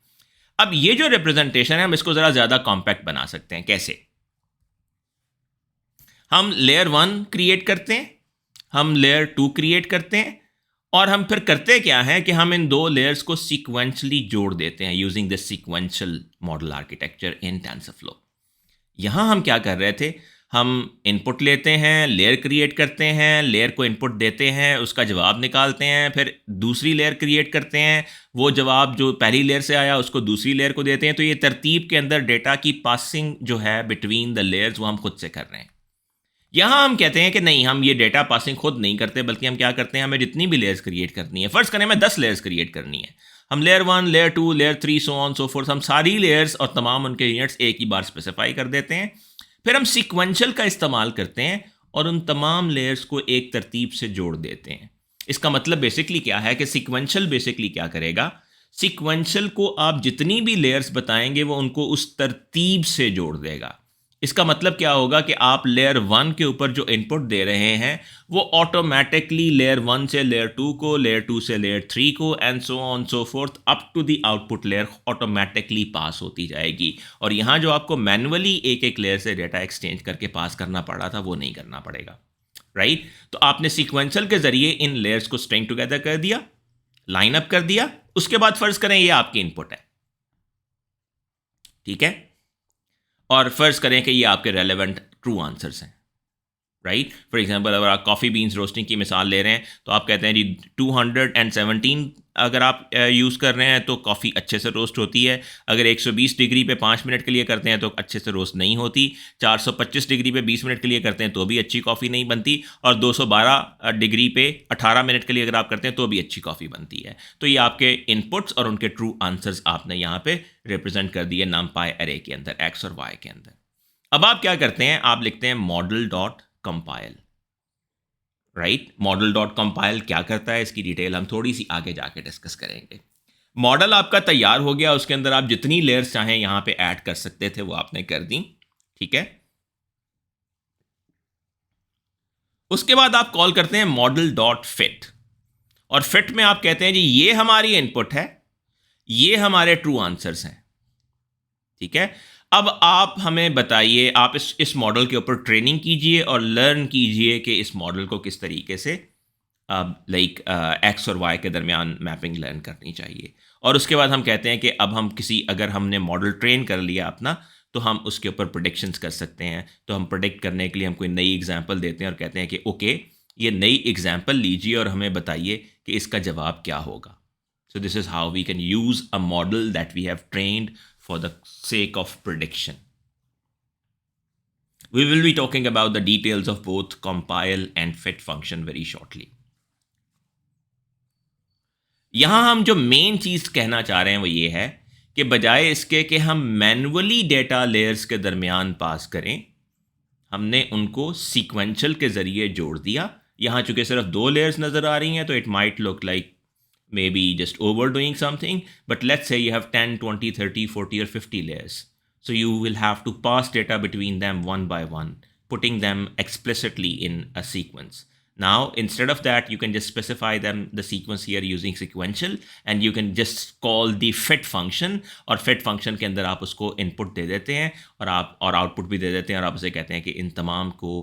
A: अब ये जो रिप्रेजेंटेशन है हम इसको ज़रा ज़्यादा कॉम्पैक्ट बना सकते हैं. कैसे? हम लेयर 1 क्रिएट करते हैं, हम लेयर 2 क्रिएट करते हैं, और हम फिर करते क्या है कि हम इन दो लेयर्स को सीक्वेंशली जोड़ देते हैं using the sequential model architecture in TensorFlow. यहाँ हम क्या कर रहे थे, हम इनपुट लेते हैं, लेयर क्रिएट करते हैं, लेयर को इनपुट देते हैं, उसका जवाब निकालते हैं, फिर दूसरी लेयर क्रिएट करते हैं, वो जवाब जो पहली लेयर से आया उसको दूसरी लेयर को देते हैं. तो ये तरतीब के अंदर डेटा की पासिंग जो है बिटवीन द लेयर्स वो हम खुद से कर रहे हैं. यहाँ हम कहते हैं कि नहीं, हम ये डेटा पासिंग खुद नहीं करते, बल्कि हम क्या करते हैं, हमें जितनी भी लेयर्स क्रिएट करनी है, फ़र्ज़ करें हमें 10 लेयर्स क्रिएट करनी है, हम layer 1, layer 2, layer 3, so on so fourth, हम सारी लेयर्स और तमाम उनके यूनिट्स एक ही बार स्पेसिफाई कर देते हैं. फिर हम सीक्वेंशियल का इस्तेमाल करते हैं और उन तमाम लेयर्स को एक तरतीब से जोड़ देते हैं. इसका मतलब बेसिकली क्या है कि सीक्वेंशियल बेसिकली क्या करेगा, सीक्वेंशियल को आप जितनी भी लेयर्स बताएंगे वो उनको उस तरतीब से जोड़ देगा. इसका मतलब क्या होगा कि आप लेयर 1 के ऊपर जो इनपुट दे रहे हैं वो ऑटोमेटिकली लेयर 1 से लेयर 2 को, लेयर 2 से लेयर 3 को, and so on so forth up to the output layer automatically pass होती जाएगी. और यहाँ जो आपको मैनुअली एक एक लेयर से डेटा एक्सचेंज करके पास करना पड़ा था वो नहीं करना पड़ेगा, राइट? तो आपने सीक्वेंशियल के ज़रिए इन लेयर्स को स्ट्रिंग टुगेदर कर दिया, लाइन अप कर दिया. उसके बाद फ़र्ज़ करें ये आपकी इनपुट है, ठीक है, और फ़र्ज़ करें कि ये आपके रेलेवेंट ट्रू आंसर्स हैं, राइट? फॉर एग्जांपल अगर आप कॉफ़ी बीन्स रोस्टिंग की मिसाल ले रहे हैं तो आप कहते हैं जी 217 अगर आप यूज़ कर रहे हैं तो कॉफ़ी अच्छे से रोस्ट होती है. अगर 120 डिग्री पे 5 मिनट के लिए करते हैं तो अच्छे से रोस्ट नहीं होती. 425 डिग्री पे 20 मिनट के लिए करते हैं तो भी अच्छी कॉफ़ी नहीं बनती. और 212 डिग्री पे 18 मिनट के लिए अगर आप करते हैं तो भी अच्छी कॉफ़ी बनती है. तो ये आपके इनपुट्स और उनके ट्रू आंसर्स आपने यहाँ पे रिप्रेजेंट कर दिए NumPy अरे के अंदर, एक्स और वाई के अंदर. अब आप क्या करते हैं, आप लिखते हैं model dot compile, right? Model dot compile क्या करता है इसकी डिटेल हम थोड़ी सी आगे जाके डिस्कस करेंगे. मॉडल आपका तैयार हो गया, उसके अंदर आप जितनी लेयर्स चाहें यहां पे ऐड कर सकते थे वो आपने कर दी, ठीक है. उसके बाद आप कॉल करते हैं मॉडल डॉट फिट, और फिट में आप कहते हैं जी ये हमारी इनपुट है, ये हमारे ट्रू आंसर्स हैं, ठीक है. अब आप हमें बताइए, आप इस मॉडल के ऊपर ट्रेनिंग कीजिए और लर्न कीजिए कि इस मॉडल को किस तरीके से लाइक एक्स और वाई के दरमियान मैपिंग लर्न करनी चाहिए. और उसके बाद हम कहते हैं कि अब हम अगर हमने मॉडल ट्रेन कर लिया अपना तो हम उसके ऊपर प्रेडिक्शंस कर सकते हैं. तो हम प्रेडिक्ट करने के लिए हम कोई नई एग्जांपल देते हैं और कहते हैं कि ओके ये नई एग्जांपल लीजिए और हमें बताइए कि इसका जवाब क्या होगा. So this is how we can use a model that we have trained for the sake of prediction. We will be talking about the details of both compile and fit function very shortly. यहाँ हम जो main चीज़ कहना चाह रहे हैं वो ये है कि बजाय इसके कि हम मैनुअली डेटा लेयर्स के दरमियान पास करें, हमने उनको सीक्वेंशियल के ज़रिए जोड़ दिया. यहाँ चूँकि सिर्फ 2 लेयर्स नज़र आ रही हैं तो it might look like maybe just overdoing something, but let's say you have 10, 20, 30, 40 or 50 layers. So you will have to pass data between them one by one, putting them explicitly in a sequence. Now, instead of that, you can just specify the sequence here using sequential, and you can just call the fit function, और fit function के अंदर आप उसको input दे देते हैं और output भी दे देते हैं, और आप उसे कहते हैं कि इन तमाम को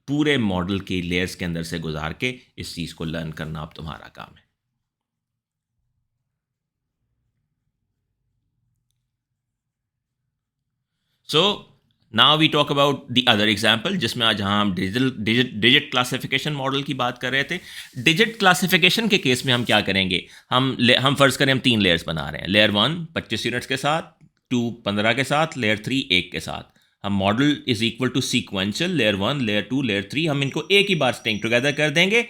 A: पूरे मॉडल की लेयर्स के अंदर से गुजार के इस चीज़ को लर्न करना अब तुम्हारा काम है. So now we talk about the other example जिसमें आज हम डिजिट क्लासिफिकेशन मॉडल की बात कर रहे थे. डिजिट क्लासिफिकेशन के केस में हम क्या करेंगे, हम फर्ज करें हम 3 लेयर्स बना रहे हैं. लेयर 1 25 यूनिट्स के साथ, 2 15 के साथ, लेयर 3 1 के साथ. हम model is equal to sequential, layer 1 layer 2 layer 3 हम इनको एक ही बार स्ट्रिंग टुगेदर कर देंगे,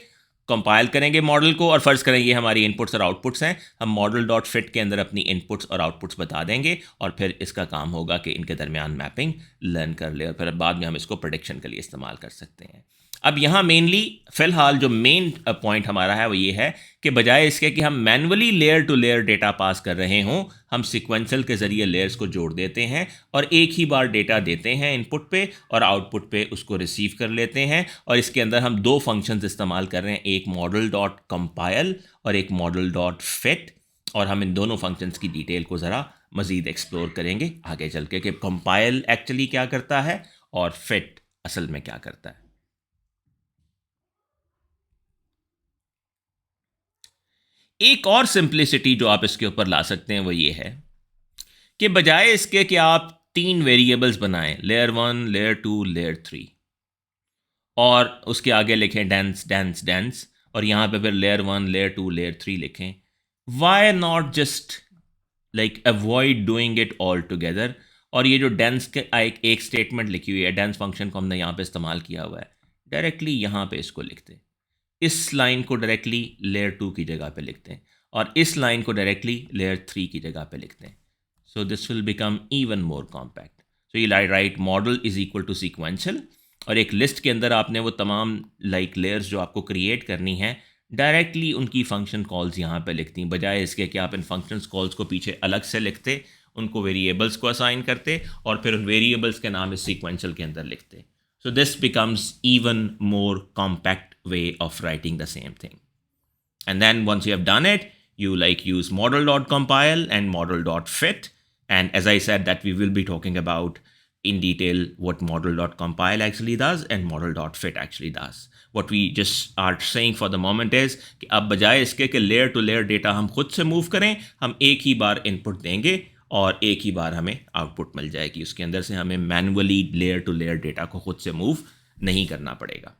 A: कंपाइल करेंगे मॉडल को और फर्ज करेंगे हमारी इनपुट्स और आउटपुट्स हैं. हम मॉडल डॉट फिट के अंदर अपनी इनपुट्स और आउटपुट्स बता देंगे और फिर इसका काम होगा कि इनके दरमियान मैपिंग लर्न कर ले और फिर बाद में हम इसको प्रेडिक्शन के लिए इस्तेमाल कर सकते हैं. अब यहाँ मेनली फ़िलहाल जो मेन पॉइंट हमारा है वो ये है कि बजाय इसके कि हम manually layer to layer data pass कर रहे हों, हम सीक्वेंशियल के ज़रिए लेयर्स को जोड़ देते हैं और एक ही बार डेटा देते हैं इनपुट पे और आउटपुट पे उसको रिसीव कर लेते हैं. और इसके अंदर हम 2 फंक्शंस इस्तेमाल कर रहे हैं, एक मॉडल डॉट कंपाइल और एक मॉडल डॉट फिट. और हम इन दोनों फंक्शंस की डिटेल को ज़रा मज़ीद एक्सप्लोर करेंगे आगे चल के कि कंपाइल एक्चुअली क्या करता है और फिट असल में क्या करता है. एक और सिंप्लिसिटी जो आप इसके ऊपर ला सकते हैं वो ये है कि बजाय इसके कि आप 3 वेरिएबल्स बनाएं, लेयर 1 लेयर 2 लेयर 3, और उसके आगे लिखें डेंस डेंस डेंस और यहाँ पे फिर लेयर 1 लेयर 2 लेयर 3 लिखें. Why not just like avoid doing it all together. और ये जो डेंस के एक स्टेटमेंट लिखी हुई है, डेंस फंक्शन को हमने यहाँ पे इस्तेमाल किया हुआ है, डायरेक्टली यहाँ पे इसको लिखते हैं. इस लाइन को डायरेक्टली लेयर 2 की जगह पे लिखते हैं और इस लाइन को डायरेक्टली लेयर 3 की जगह पे लिखते हैं. So this will become even more compact. So ये right model is equal to sequential और एक लिस्ट के अंदर आपने वो तमाम लेयर्स जो आपको क्रिएट करनी है डायरेक्टली उनकी फंक्शन कॉल्स यहाँ पे लिखती हैं, बजाय इसके कि आप इन फंक्शन कॉल्स को पीछे अलग से लिखते, उनको वेरिएबल्स को असाइन करते और फिर उन वेरिएबल्स के नाम इस सीक्वेंशियल के अंदर लिखते. So this becomes even more compact way of writing the same thing. And then once you have done it, you use model.compile and model.fit. And as I said that we will be talking about in detail what model.compile actually does and model.fit actually does. What we just are saying for the moment is कि अब बजाय इसके कि layer to layer data हम खुद से move करें, हम एक ही बार input देंगे और एक ही बार हमें आउटपुट मिल जाएगी. उसके अंदर से हमें manually layer to layer data को खुद से मूव नहीं करना पड़ेगा.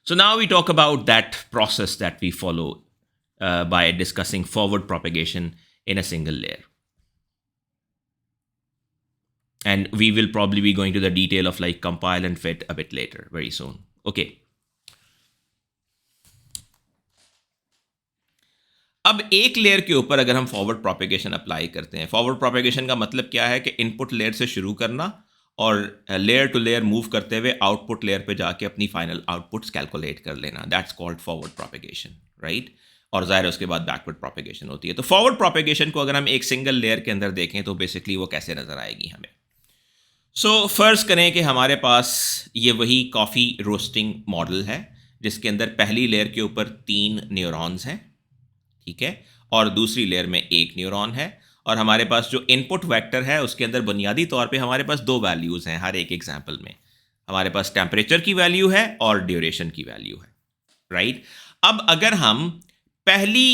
A: So now we talk about that process that we follow by discussing forward propagation in a single layer. And we will probably be going to the detail of like compile and fit a bit later, very soon. Okay. अब एक layer के ऊपर अगर हम forward propagation apply करते हैं, forward propagation का मतलब क्या है कि इनपुट लेयर से शुरू करना और लेयर टू लेयर मूव करते हुए आउटपुट लेयर पे जाके अपनी फाइनल आउटपुट्स कैलकुलेट कर लेना. That's called forward propagation, right. और ज़ाहिर उसके बाद बैकवर्ड प्रोपेगेशन होती है. तो फॉरवर्ड प्रोपेगेशन को अगर हम एक सिंगल लेयर के अंदर देखें तो बेसिकली वो कैसे नज़र आएगी हमें. सो फर्स्ट करें कि हमारे पास ये वही कॉफ़ी रोस्टिंग मॉडल है जिसके अंदर पहली लेयर के ऊपर 3 न्यूरॉन्स हैं, ठीक है, और दूसरी लेयर में 1 न्यूरॉन है और हमारे पास जो इनपुट वेक्टर है उसके अंदर बुनियादी तौर पे हमारे पास 2 वैल्यूज़ हैं. हर एक एग्जांपल में हमारे पास टेम्परेचर की वैल्यू है और ड्यूरेशन की वैल्यू है, राइट. अब अगर हम पहली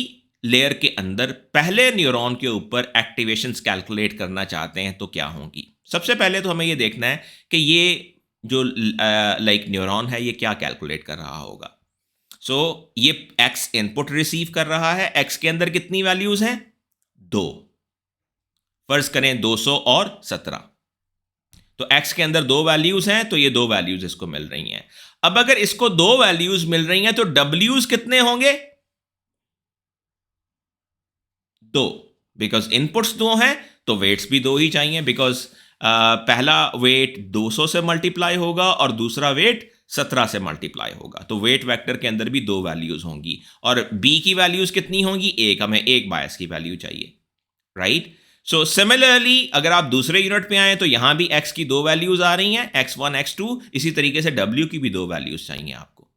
A: लेयर के अंदर पहले न्यूरॉन के ऊपर एक्टिवेशंस कैलकुलेट करना चाहते हैं तो क्या होंगी. सबसे पहले तो हमें ये देखना है कि ये जो न्यूरॉन है ये क्या कैलकुलेट कर रहा होगा. सो ये x इनपुट रिसीव कर रहा है. x के अंदर कितनी वैल्यूज हैं? 2. फर्ज करें 200 और 17. तो x के अंदर 2 वैल्यूज हैं तो ये 2 वैल्यूज इसको मिल रही हैं. अब अगर इसको 2 वैल्यूज मिल रही हैं तो w's कितने होंगे? 2. बिकॉज इनपुट्स 2 हैं तो वेट्स भी 2 ही चाहिए. बिकॉज पहला वेट 200 से मल्टीप्लाई होगा और दूसरा वेट 17 से मल्टीप्लाई होगा. तो वेट वेक्टर के अंदर भी 2 वैल्यूज होंगी और b की वैल्यूज कितनी होंगी? 1. हमें 1 बायस की वैल्यू चाहिए, राइट. सो सिमिलरली अगर आप दूसरे यूनिट पे आए तो यहां भी x की 2 वैल्यूज आ रही हैं, x1 x2. इसी तरीके से w की भी 2 वैल्यूज चाहिए आपको,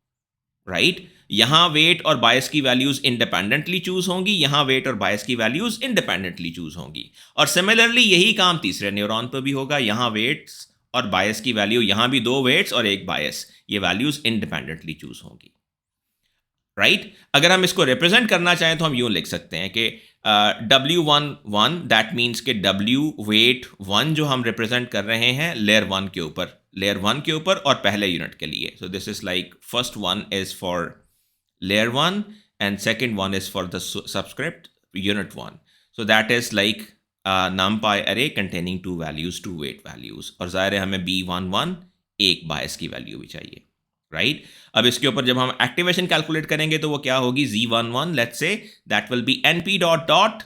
A: राइट. यहां वेट और बायस की वैल्यूज इंडिपेंडेंटली चूज होंगी, यहां वेट और बायस की वैल्यूज इंडिपेंडेंटली चूज होंगी. और सिमिलरली यही काम तीसरे न्यूरॉन पर भी होगा. यहां वेट्स और बायस की वैल्यू यहाँ भी 2 वेट्स और 1 बायस, ये वैल्यूज इंडिपेंडेंटली चूज होंगी, राइट? अगर हम इसको रिप्रेजेंट करना चाहें तो हम यूं लिख सकते हैं कि W11 दैट मीन्स के W वेट 1 जो हम रिप्रेजेंट कर रहे हैं लेयर 1 के ऊपर और पहले यूनिट के लिए. सो this is like first one is for layer 1 and second one is for the subscript unit 1. So that is like numpy array containing 2 values, 2 weight values. और ज़ाहिर है हमें B11 एक बायस की वैल्यू भी चाहिए, राइट? अब इसके ऊपर जब हम एक्टिवेशन कैलकुलेट करेंगे तो वो क्या होगी, Z11 let's say that will be NP dot dot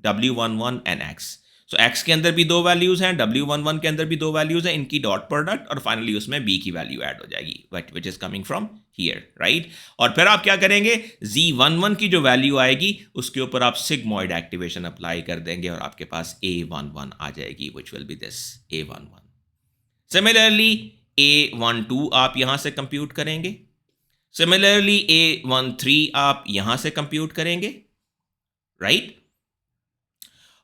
A: W11 and X. So x के अंदर भी 2 वैल्यूज हैं, W11 के अंदर भी 2 वैल्यूज हैं, इनकी डॉट प्रोडक्ट और फाइनली उसमें b की वैल्यू ऐड हो जाएगी which is coming from here, right? और फिर आप क्या करेंगे, Z11 की जो वैल्यू आएगी उसके ऊपर आप सिग्मॉइड एक्टिवेशन अप्लाई कर देंगे और आपके पास A11 आ जाएगी which will be this A11. Similarly A12 आप यहां से कंप्यूट करेंगे, सिमिलरली A13 आप यहां से कंप्यूट करेंगे, राइट?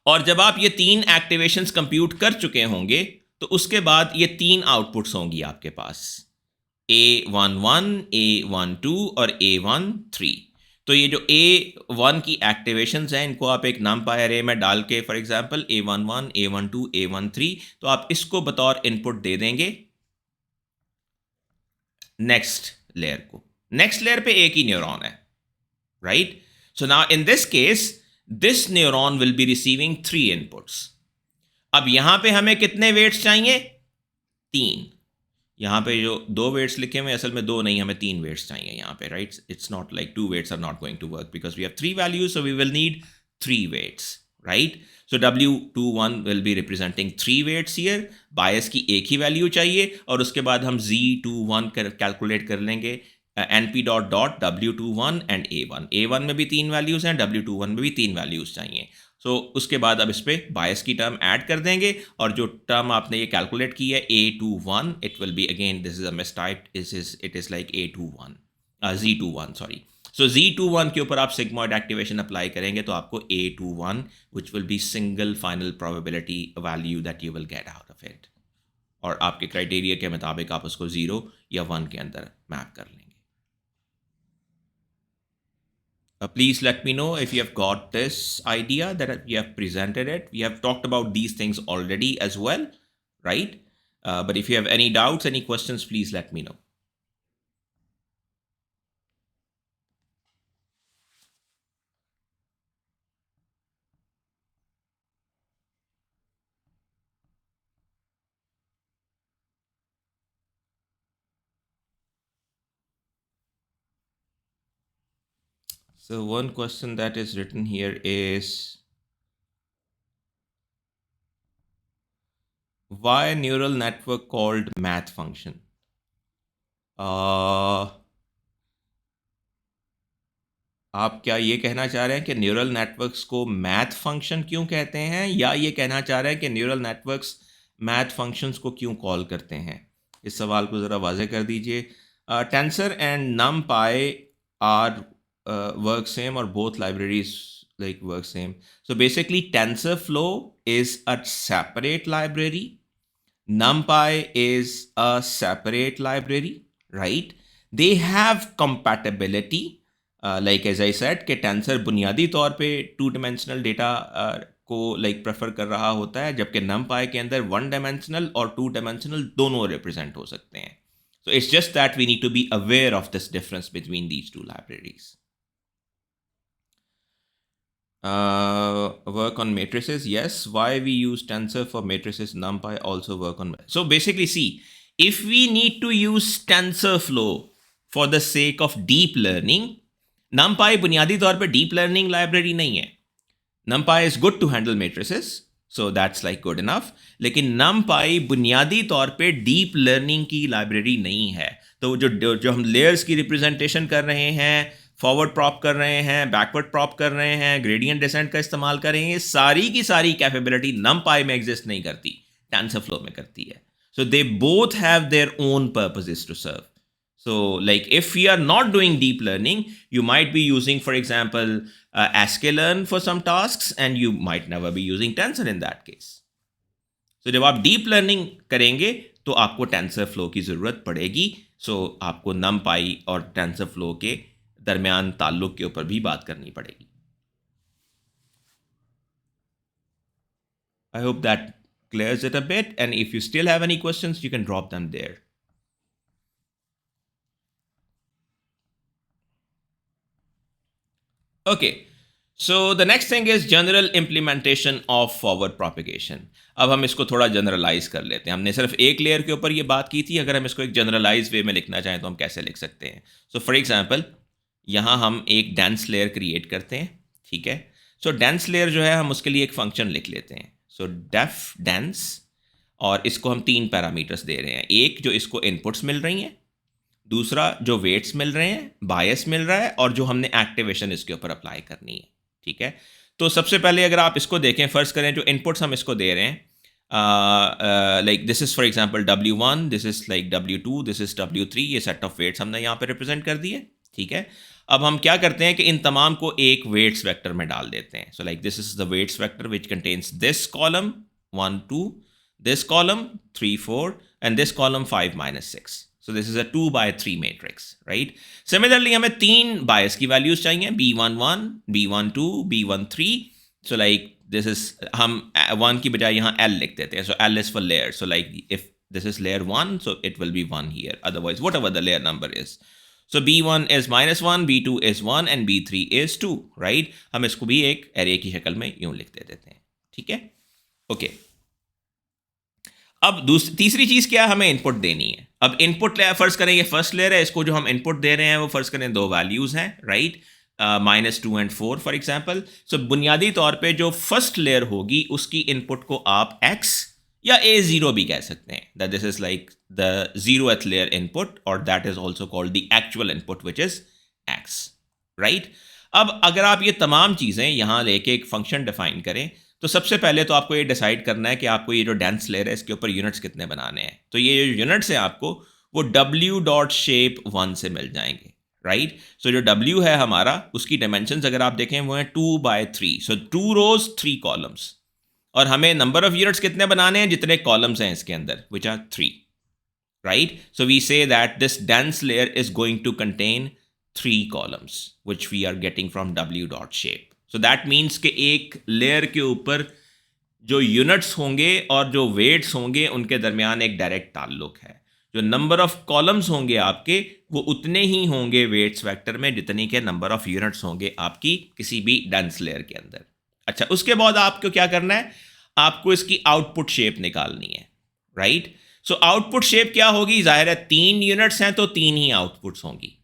A: और जब आप ये 3 एक्टिवेशंस कंप्यूट कर चुके होंगे तो उसके बाद ये 3 आउटपुट्स होंगी आपके पास, A11, A12 और A13. तो ये जो A1 की एक्टिवेशंस हैं इनको आप एक नमपाई अरे में डाल के for example A11, A12, A13 तो आप इसको बतौर इनपुट दे देंगे नेक्स्ट लेयर को. नेक्स्ट लेयर पे एक ही न्यूरॉन है, right? So now in this case this neuron will be receiving 3 inputs. अब यहां पे हमें कितने वेट्स चाहिए, 3. यहां पे जो 2 वेट्स लिखे हुए असल में 2 नहीं, हमें 3 वेट्स चाहिए यहां पे, right? It's not like 2 weights are not going to work because we have 3 values, so we will need 3 weights, right? So W21 will be representing 3 weights here. Bias की एक ही वैल्यू चाहिए और उसके बाद हम Z21 कैलकुलेट कर लेंगे NP dot dot W21 and A1. A1 में भी 3 वैल्यूज हैं, W21 में भी 3 वैल्यूज चाहिए. सो उसके बाद अब इस पर बायस की टर्म ऐड कर देंगे और जो टर्म आपने ये कैलकुलेट की है A21 it will be again this is a mistype, it is like A21 Z21 sorry. So Z21 के ऊपर आप सिग्मॉइड एक्टिवेशन अप्लाई करेंगे तो आपको A21 which will be single final probability value that you will get out of it. और आपके criteria के मुताबिक आप उसको 0 या 1 के अंदर मैप कर लेंगे. Please let me know if you have got this idea that we have presented it. We have talked about these things already as well, right? But if you have any doubts, any questions, please let me know. So one question that is written here is, why a neural network called math function? आप क्या ये कहना चाह रहे हैं कि neural networks को math function क्यों कहते हैं, या ये कहना चाह रहे हैं कि न्यूरल नेटवर्क्स मैथ फंक्शंस को क्यों कॉल करते हैं? इस सवाल को ज़रा वाज़े कर दीजिए. Tensor and NumPy are work same or both libraries like work same. So basically TensorFlow is a separate library, NumPy is a separate library, right? They have compatibility, like as I said कि tensor बुनियादी तौर पे 2 dimensional data को like prefer कर रहा होता है, जबकि NumPy के अंदर 1 dimensional और 2 dimensional दोनों रिप्रेजेंट हो सकते हैं. So it's just that we need to be aware of this difference between these 2 libraries. Work on matrices, yes. Why we use tensor for matrices? NumPy also work on. So basically, see, if we need to use TensorFlow for the sake of deep learning, NumPy बुनियादी तौर पे deep learning library नहीं है. NumPy is good to handle matrices, so that's like good enough. लेकिन NumPy बुनियादी तौर पे deep learning की library नहीं है. तो जो हम layers की representation कर रहे हैं, फॉरवर्ड प्रॉप कर रहे हैं, बैकवर्ड प्रॉप कर रहे हैं, ग्रेडियंट डिसेंट का इस्तेमाल कर रहे हैं, ये सारी की सारी कैपेबिलिटी NumPy में एग्जिस्ट नहीं करती, TensorFlow में करती है. So they both have their own purposes to serve. So like if we are not doing deep learning, you might be using, for example, sklearn for some tasks, and you might never be using tensor in that case. So तो जब आप deep learning करेंगे तो आपको tensor flow की ज़रूरत पड़ेगी। सो आपको नमपाई और टेंसर फ्लो के दरमियान ताल्लुक के ऊपर भी बात करनी पड़ेगी। I hope that clears it a bit, and if you still have any questions you can drop them there. Okay, so the next thing is general implementation of forward propagation. अब हम इसको थोड़ा जनरलाइज कर लेते हैं। हमने सिर्फ एक लेयर के ऊपर ये बात की थी, अगर हम इसको एक जनरलाइज वे में लिखना चाहें तो हम कैसे लिख सकते हैं। सो फॉर एग्जांपल यहाँ हम एक डेंस लेयर क्रिएट करते हैं, ठीक है। सो डेंस लेयर जो है हम उसके लिए एक फंक्शन लिख लेते हैं। सो डेफ डेंस, और इसको हम 3 पैरामीटर्स दे रहे हैं। एक जो इसको इनपुट्स मिल रही हैं, दूसरा जो वेट्स मिल रहे हैं, बायस मिल रहा है, और जो हमने एक्टिवेशन इसके ऊपर अप्लाई करनी है, ठीक है। तो सबसे पहले अगर आप इसको देखें, फर्स्ट करें जो इनपुट्स हम इसको दे रहे हैं, like this is for example W1, this is like W2, this is W3, ये सेट ऑफ वेट्स हमने यहाँ पे रिप्रेजेंट कर दिए, ठीक है। अब हम क्या करते हैं कि इन तमाम को एक वेट्स वेक्टर में डाल देते हैं। So like this is the weights vector which contains this column 1 2, this column 3 4, and this column 5 6. So this is a 2 by 3 matrix, right? Similarly हमें 3 bias की values चाहिए, B11, B12, B13. So like this is, हम 1 की बजाय यहाँ L लिख देते हैं. So L is for layer. So like if this is layer 1, so it will be 1 here. Otherwise whatever the layer number is. So B1 is -1, B2 is 1, and B3 is 2, right? हम इसको भी एक array की शक्ल में यूँ लिख देते हैं, ठीक है? Okay. अब तीसरी चीज़ क्या है, हमें इनपुट देनी है। अब इनपुट फर्ज करें, ये फर्स्ट लेयर है, इसको जो हम इनपुट दे रहे हैं वो फर्ज करें 2 वैल्यूज़ हैं, राइट, -2 and 4 फॉर एग्जांपल। सो बुनियादी तौर पे जो फर्स्ट लेयर होगी उसकी इनपुट को आप x या A0 भी कह सकते हैं, that this is like the 0th layer input, और that is also called the actual input which is x, right. अब अगर आप ये तमाम चीज़ें यहाँ लेके एक फंक्शन डिफाइन करें, तो सबसे पहले तो आपको ये डिसाइड करना है कि आपको ये जो डेंस लेयर है इसके ऊपर यूनिट्स कितने बनाने हैं। तो ये जो यूनिट्स हैं आपको वो w.shape1 से मिल जाएंगे, राइट। सो जो w है हमारा, उसकी डायमेंशंस अगर आप देखें वो हैं 2 by 3, सो 2 rows 3 columns, और हमें नंबर ऑफ यूनिट्स कितने बनाने हैं, जितने कॉलम्स हैं इसके अंदर, which are 3, right. So we say that this dense layer is going to contain 3 columns which we are getting from w.shape. So that means कि एक लेयर के ऊपर जो यूनिट्स होंगे और जो वेट्स होंगे उनके दरमियान एक डायरेक्ट ताल्लुक है। जो नंबर ऑफ कॉलम्स होंगे आपके वो उतने ही होंगे वेट्स वेक्टर में जितने के नंबर ऑफ यूनिट्स होंगे आपकी किसी भी डेंस लेयर के अंदर। अच्छा, उसके बाद आपको क्या करना है, आपको इसकी आउटपुट शेप निकालनी है, राइट। सो आउटपुट शेप क्या होगी, जाहिर है 3 यूनिट्स हैं तो 3 ही आउटपुट्स होंगी।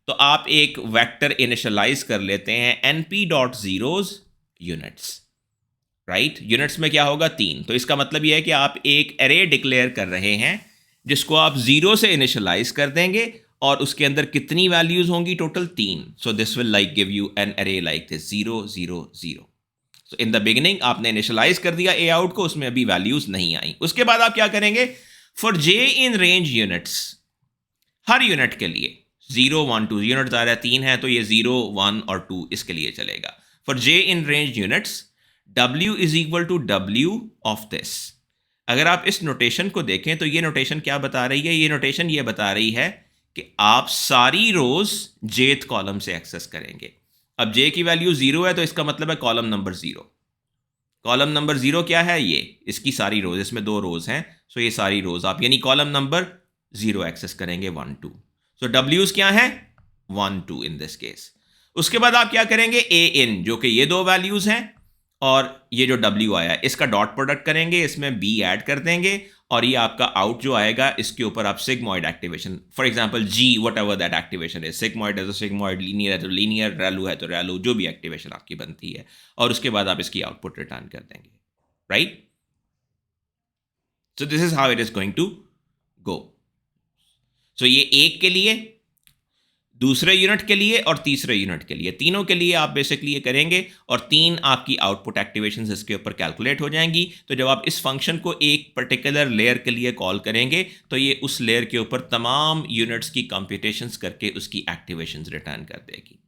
A: तो आप एक वेक्टर इनिशियलाइज कर लेते हैं np.zeros यूनिट्स, राइट। यूनिट्स में क्या होगा 3, तो इसका मतलब यह है कि आप एक एरे डिक्लेयर कर रहे हैं जिसको आप 0 से इनिशियलाइज कर देंगे, और उसके अंदर कितनी वैल्यूज होंगी, total 3। So this will like give you an array like this 0 0 0। So in the beginning आपने इनिशियलाइज कर दिया ए आउट को, उसमें अभी वैल्यूज नहीं आई। उसके बाद आप क्या करेंगे, for j in range units, her unit के लिए 0 1 2 यूनिट आ रहा है, 3 है तो ये 0 1 और 2 इसके लिए चलेगा। For j in range units w is equal to w of this. अगर आप इस नोटेशन को देखें तो ये नोटेशन क्या बता रही है, ये नोटेशन ये बता रही है कि आप सारी रोज jth कॉलम से एक्सेस करेंगे। अब j की वैल्यू 0 है तो इसका मतलब है कॉलम नंबर 0। कॉलम नंबर 0 क्या है, ये इसकी सारी रोज, इसमें 2 रोज हैं, सो ये सारी रोज आप यानी कॉलम नंबर 0 एक्सेस करेंगे 1 2। सो W's क्या है 1 2 इन दिस केस। उसके बाद आप क्या करेंगे, A in, जो कि ये 2 वैल्यूज हैं, और ये जो W आया है इसका डॉट प्रोडक्ट करेंगे, इसमें B ऐड कर देंगे, और ये आपका आउट जो आएगा इसके ऊपर आप sigmoid activation, for example G what ever that activation है, सिग्मॉइड है तो सिग्मॉइड, लीनियर है तो लीनियर, रैलू है तो रैलू, जो भी एक्टिवेशन आपकी बनती है, और उसके बाद आप इसकी आउटपुट रिटर्न कर देंगे, right. So this is how it is going to go. So ये एक के लिए, दूसरे यूनिट के लिए और तीसरे यूनिट के लिए, तीनों के लिए आप बेसिकली ये करेंगे, और 3 आपकी आउटपुट एक्टिवेशंस इसके ऊपर कैलकुलेट हो जाएंगी। तो जब आप इस फंक्शन को एक पर्टिकुलर लेयर के लिए कॉल करेंगे तो ये उस लेयर के ऊपर तमाम यूनिट्स की कंप्यूटेशंस करके उसकी एक्टिवेशंस रिटर्न कर देगी।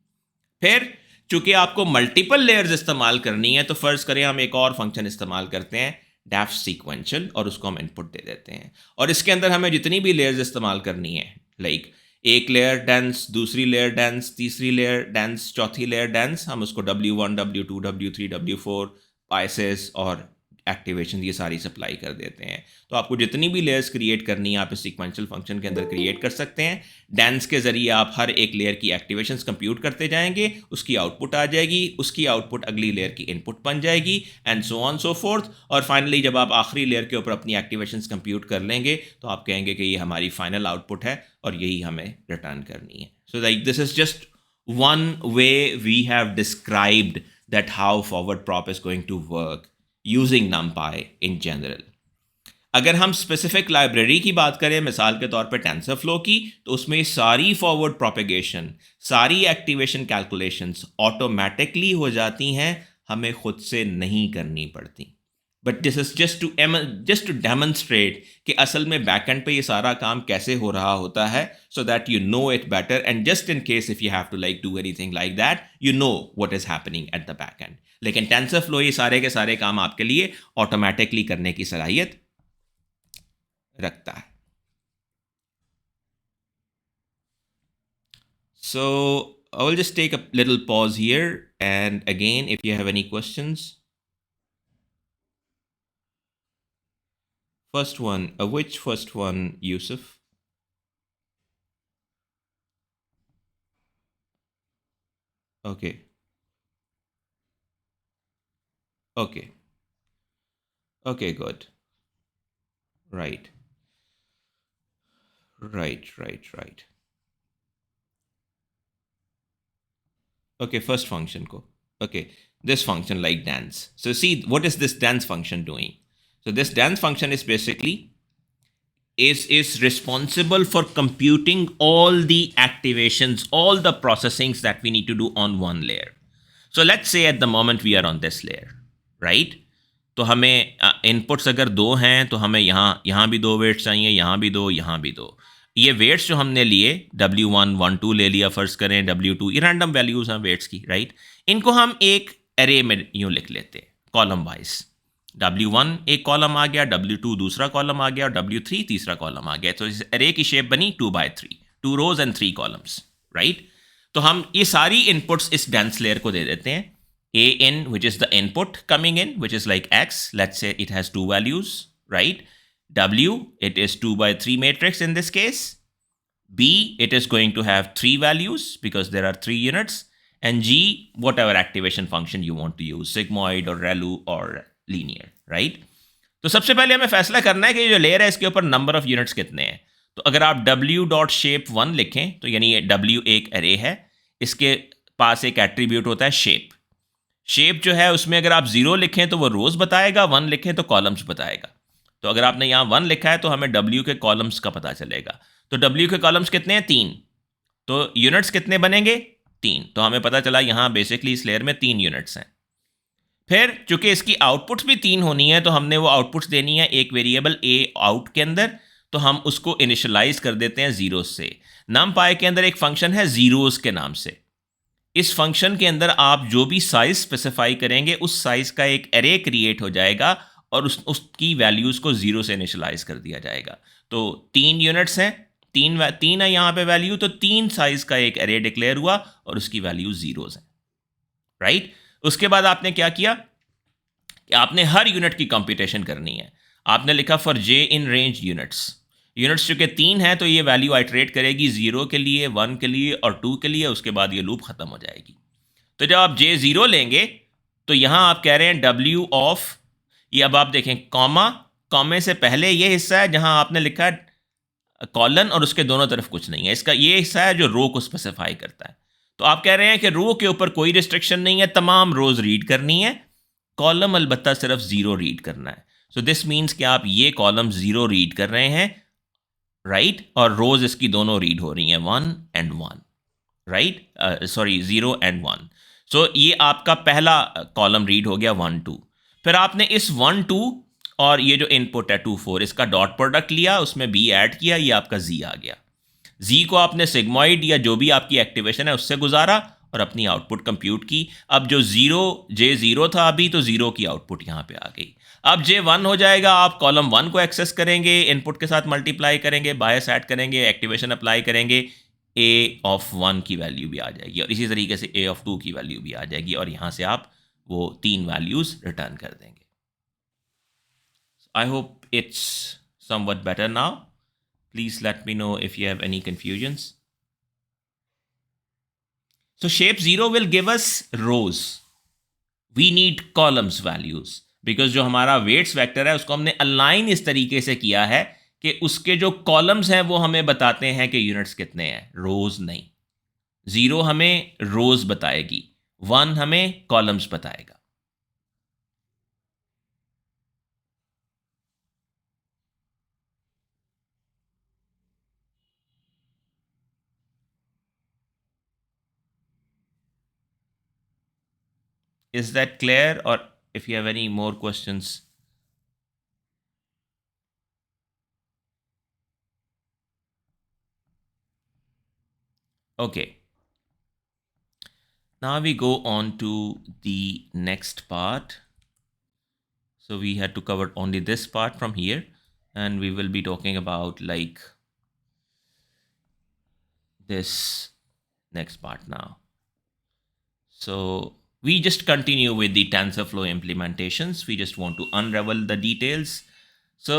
A: फिर चूंकि आपको मल्टीपल लेयर्स इस्तेमाल करनी है तो फर्ज करें हम एक और फंक्शन इस्तेमाल करते हैं डेफ सीक्वेंशियल, और उसको हम इनपुट दे देते हैं। और इसके अंदर हमें जितनी भी लेयर्स इस्तेमाल करनी है, लाइक एक लेयर डेंस, दूसरी लेयर डेंस, तीसरी लेयर डेंस, चौथी लेयर डेंस, हम उसको W1, W2, W3, W4 Pisces और एक्टिवेशन ये सारी सप्लाई कर देते हैं। तो आपको जितनी भी लेयर्स क्रिएट करनी है आप इस सीक्वेंशियल फंक्शन के अंदर क्रिएट कर सकते हैं। डेंस के ज़रिए आप हर एक लेयर की एक्टिवेशंस कंप्यूट करते जाएंगे, उसकी आउटपुट आ जाएगी, उसकी आउटपुट अगली लेयर की इनपुट बन जाएगी, and so on so fourth. और फाइनली जब आप आखिरी लेयर के ऊपर अपनी एक्टिवेशंस कंप्यूट कर लेंगे तो आप कहेंगे कि ये हमारी फाइनल आउटपुट है और यही हमें रिटर्न करनी है। So like this is just one way we have described that how forward prop is going to work using NumPy in general. अगर हम स्पेसिफिक लाइब्रेरी की बात करें, मिसाल के तौर पे टेंसरफ्लो की, तो उसमें सारी फॉरवर्ड प्रोपेगेशन, सारी एक्टिवेशन कैलकुलेशंस ऑटोमेटिकली हो जाती हैं, हमें खुद से नहीं करनी पड़ती। But this is just to demonstrate कि असल में बैकएंड पे ये सारा काम कैसे हो रहा होता है, so that you know it better, and just in case if you have to like do anything like that, you know what is happening at the back end. लेकिन टेंसरफ्लो ये सारे के सारे काम आपके लिए ऑटोमेटिकली करने की सलाहियत रखता है। So I will just take a little pause here, and again if you have any questions. First one, which first one, Yusuf? Okay. Okay. Okay, good. Right. Right. Okay, first function ko. Okay, this function like dance. So see, what is this dance function doing? So this dance function is basically is responsible for computing all the activations, all the processings that we need to do on one layer. So let's say at the moment we are on this layer, right? तो हमें inputs अगर दो हैं तो हमें यहाँ भी दो वेट्स चाहिए, यहाँ भी दो, यहाँ भी दो। ये वेट्स जो हमने लिए, W1, 1, 2 ले लिया फ़र्ज़ करें, W2, ये रैंडम वैल्यूज़ हैं वेट्स की, राइट? इनको हम एक एरे में यूँ लिख लेते हैं कॉलम वाइज। W1 एक कॉलम आ गया, W2 दूसरा कॉलम आ गया, और W3 तीसरा कॉलम आ गया। तो इस एरे की शेप बनी 2x3, 2 rose and 3 columns, right? तो हम ये सारी इनपुट्स इस डेंस लेयर को दे देते हैं। A in, which is the input coming in, which is like X, let's say it has 2 values, right? W, it is 2x3 matrix in this case. B, it is going to have 3 values because there are 3 units. And G, whatever activation function you want to use, sigmoid or ReLU or linear, right? तो सबसे पहले हमें फैसला करना है कि जो layer है इसके ऊपर नंबर ऑफ यूनिट्स कितने हैं। तो अगर आप W.shape1 लिखें तो यानी ये W एक एरे है, इसके पास एक एट्रीब्यूट होता है शेप। शेप जो है उसमें अगर आप 0 लिखें तो वो रोज़ बताएगा, 1 लिखें तो कॉलम्स बताएगा। तो अगर आपने यहाँ 1 लिखा है तो हमें W के कॉलम्स का पता चलेगा। तो W के कॉलम्स कितने हैं? 3। तो यूनिट्स कितने बनेंगे? 3। तो हमें पता चला यहाँ बेसिकली इस लेयर में 3 यूनिट्स हैं। फिर चूंकि इसकी आउटपुट्स भी 3 होनी है तो हमने वो आउटपुट्स देनी है एक वेरिएबल A आउट के अंदर, तो हम उसको इनिशियलाइज कर देते हैं ज़ीरोस से। NumPy के अंदर एक फंक्शन है ज़ीरोस के नाम से। इस फंक्शन के अंदर आप जो भी साइज स्पेसिफाई करेंगे उस साइज का एक एरे क्रिएट हो जाएगा और उसकी वैल्यूज़ को 0 से इनिशियलाइज कर दिया जाएगा। तो 3 यूनिट्स हैं, 3 है यहाँ पे वैल्यू, तो 3 साइज का एक एरे डिक्लेयर हुआ और उसकी वैल्यू 0s हैं, राइट? उसके बाद आपने क्या किया कि आपने हर यूनिट की कंप्यूटेशन करनी है। आपने लिखा for J in range units चूँकि 3 है तो ये वैल्यू आइट्रेट करेगी 0 के लिए, 1 के लिए और 2 के लिए, उसके बाद ये लूप ख़त्म हो जाएगी। तो जब आप J0 लेंगे तो यहाँ आप कह रहे हैं W ऑफ, ये अब आप देखें कॉमे से पहले ये हिस्सा है जहाँ आपने लिखा है कॉलन और उसके दोनों तरफ कुछ नहीं है। इसका ये हिस्सा है जो रो को स्पेसिफाई करता है। तो आप कह रहे हैं कि रो के ऊपर कोई रिस्ट्रिक्शन नहीं है, तमाम रोज़ रीड करनी है, कॉलम अलबत्ता सिर्फ 0 रीड करना है। सो दिस मीन्स कि आप ये कॉलम 0 रीड कर रहे हैं, राइट? और रोज इसकी दोनों रीड हो रही हैं 1 and 1, राइट? 0 and 1। सो ये आपका पहला कॉलम रीड हो गया 1 2। फिर आपने इस 1 2 और ये जो इनपुट है 2 4 इसका डॉट प्रोडक्ट लिया, उसमें B ऐड किया, ये आपका Z आ गया। Z को आपने सिग्मॉइड या जो भी आपकी एक्टिवेशन है उससे गुजारा और अपनी आउटपुट कंप्यूट की। अब जो J0 था अभी, तो 0 की आउटपुट यहाँ पे आ गई। अब J1 हो जाएगा, आप कॉलम 1 को एक्सेस करेंगे, इनपुट के साथ मल्टीप्लाई करेंगे, बायस ऐड करेंगे, एक्टिवेशन अप्लाई करेंगे, A(1) की वैल्यू भी आ जाएगी, और इसी तरीके से A(2) की वैल्यू भी आ जाएगी, और यहाँ से आप वो 3 वैल्यूज़ रिटर्न कर देंगे। I hope it's somewhat better now. Please let me know if you have any confusions. So shape 0 will give us rows. We need columns values because जो हमारा weights vector है उसको हमने align इस तरीके से किया है कि उसके जो columns हैं वो हमें बताते हैं कि units कितने हैं, rows नहीं। 0 हमें rows बताएगी, 1 हमें columns बताएगा। Is that clear? Or if you have any more questions? Okay. Now we go on to the next part. So we had to cover only this part from here, and we will be talking about like this next part now. So we just continue with the TensorFlow implementations. We just want to unravel the details. So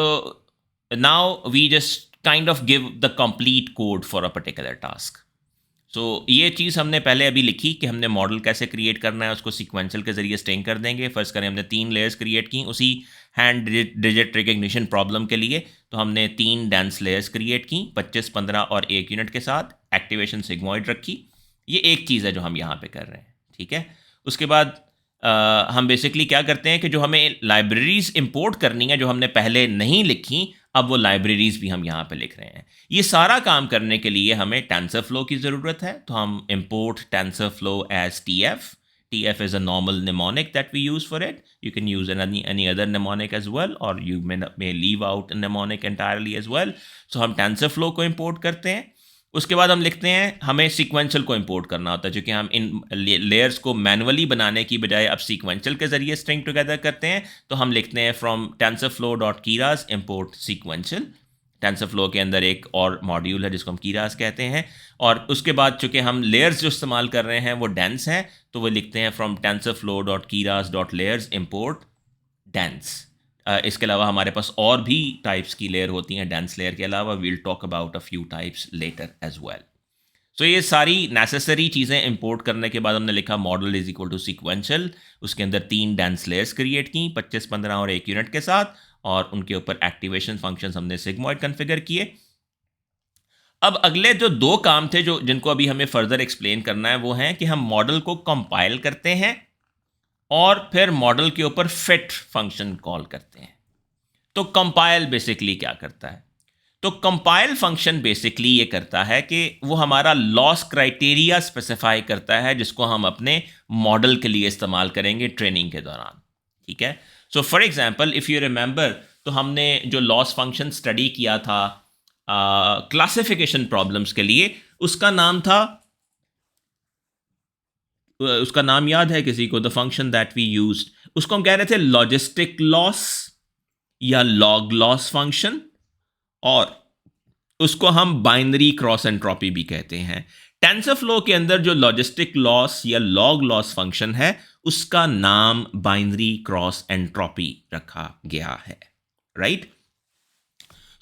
A: now we just kind of give the complete code for a particular task. So ये चीज़ हमने पहले अभी लिखी कि हमने model कैसे create करना है, उसको सीक्वेंशियल के ज़रिए स्ट्रिंग कर देंगे। फर्स्ट करें हमने 3 लेयर्स क्रिएट की उसी हैंड डिजिट रिकग्निशन प्रॉब्लम के लिए। तो हमने 3 डेंस लेयर्स क्रिएट की 25, 15 और 1 यूनिट के साथ, एक्टिवेशन सिग्मॉइड रखी। ये एक चीज़ है जो हम यहाँ पे कर रहे हैं, ठीक है। उसके बाद हम बेसिकली क्या करते हैं कि जो हमें लाइब्रेरीज़ इंपोर्ट करनी है जो हमने पहले नहीं लिखी, अब वो लाइब्रेरीज़ भी हम यहाँ पे लिख रहे हैं। ये सारा काम करने के लिए हमें TensorFlow की ज़रूरत है, तो हम import TensorFlow as TF. TF is a normal mnemonic that we use for it. You can use any other mnemonic as well, or you may leave out a mnemonic entirely as well. So हम TensorFlow को import करते हैं। उसके बाद हम लिखते हैं, हमें सीक्वेंशियल को इंपोर्ट करना होता है, क्योंकि हम इन लेयर्स को मैनुअली बनाने की बजाय अब सीक्वेंशियल के ज़रिए स्ट्रिंग टुगेदर करते हैं। तो हम लिखते हैं from TensorFlow.keras import sequential। TensorFlow के अंदर एक और मॉड्यूल है जिसको हम कीरास कहते हैं, और उसके बाद चूँकि हम लेयर्स जो इस्तेमाल कर रहे हैं वो डेंस हैं, तो वो लिखते हैं फ्रॉम TensorFlow.keras.layers import dense। इसके अलावा हमारे पास और भी टाइप्स की लेयर होती हैं डेंस लेयर के अलावा। We'll talk about a few types later as well. So ये सारी नेसेसरी चीज़ें इंपोर्ट करने के बाद हमने लिखा model is equal to sequential. उसके अंदर 3 डेंस लेयर्स क्रिएट की 25, 15 और 1 यूनिट के साथ, और उनके ऊपर एक्टिवेशन फंक्शंस हमने सिग्मॉइड कन्फिगर किए। अब अगले जो 2 काम थे जो जिनको अभी हमें फर्दर एक्सप्लेन करना है, वो हैं कि हम मॉडल को कंपाइल करते हैं और फिर मॉडल के ऊपर फिट फंक्शन कॉल करते हैं। तो कंपाइल बेसिकली क्या करता है? तो कंपाइल फंक्शन बेसिकली ये करता है कि वो हमारा लॉस क्राइटेरिया स्पेसिफाई करता है, जिसको हम अपने मॉडल के लिए इस्तेमाल करेंगे ट्रेनिंग के दौरान, ठीक है। So for example if you remember, तो हमने जो लॉस फंक्शन स्टडी किया था क्लासिफिकेशन प्रॉब्लम्स के लिए, उसका नाम याद है किसी को? The function that we used, उसको हम कह रहे थे लॉजिस्टिक लॉस या लॉग लॉस फंक्शन, और उसको हम बाइनरी क्रॉस एंट्रोपी भी कहते हैं। टेंसरफ्लो के अंदर जो लॉजिस्टिक लॉस या लॉग लॉस फंक्शन है, उसका नाम बाइनरी क्रॉस एंट्रोपी रखा गया है, राइट।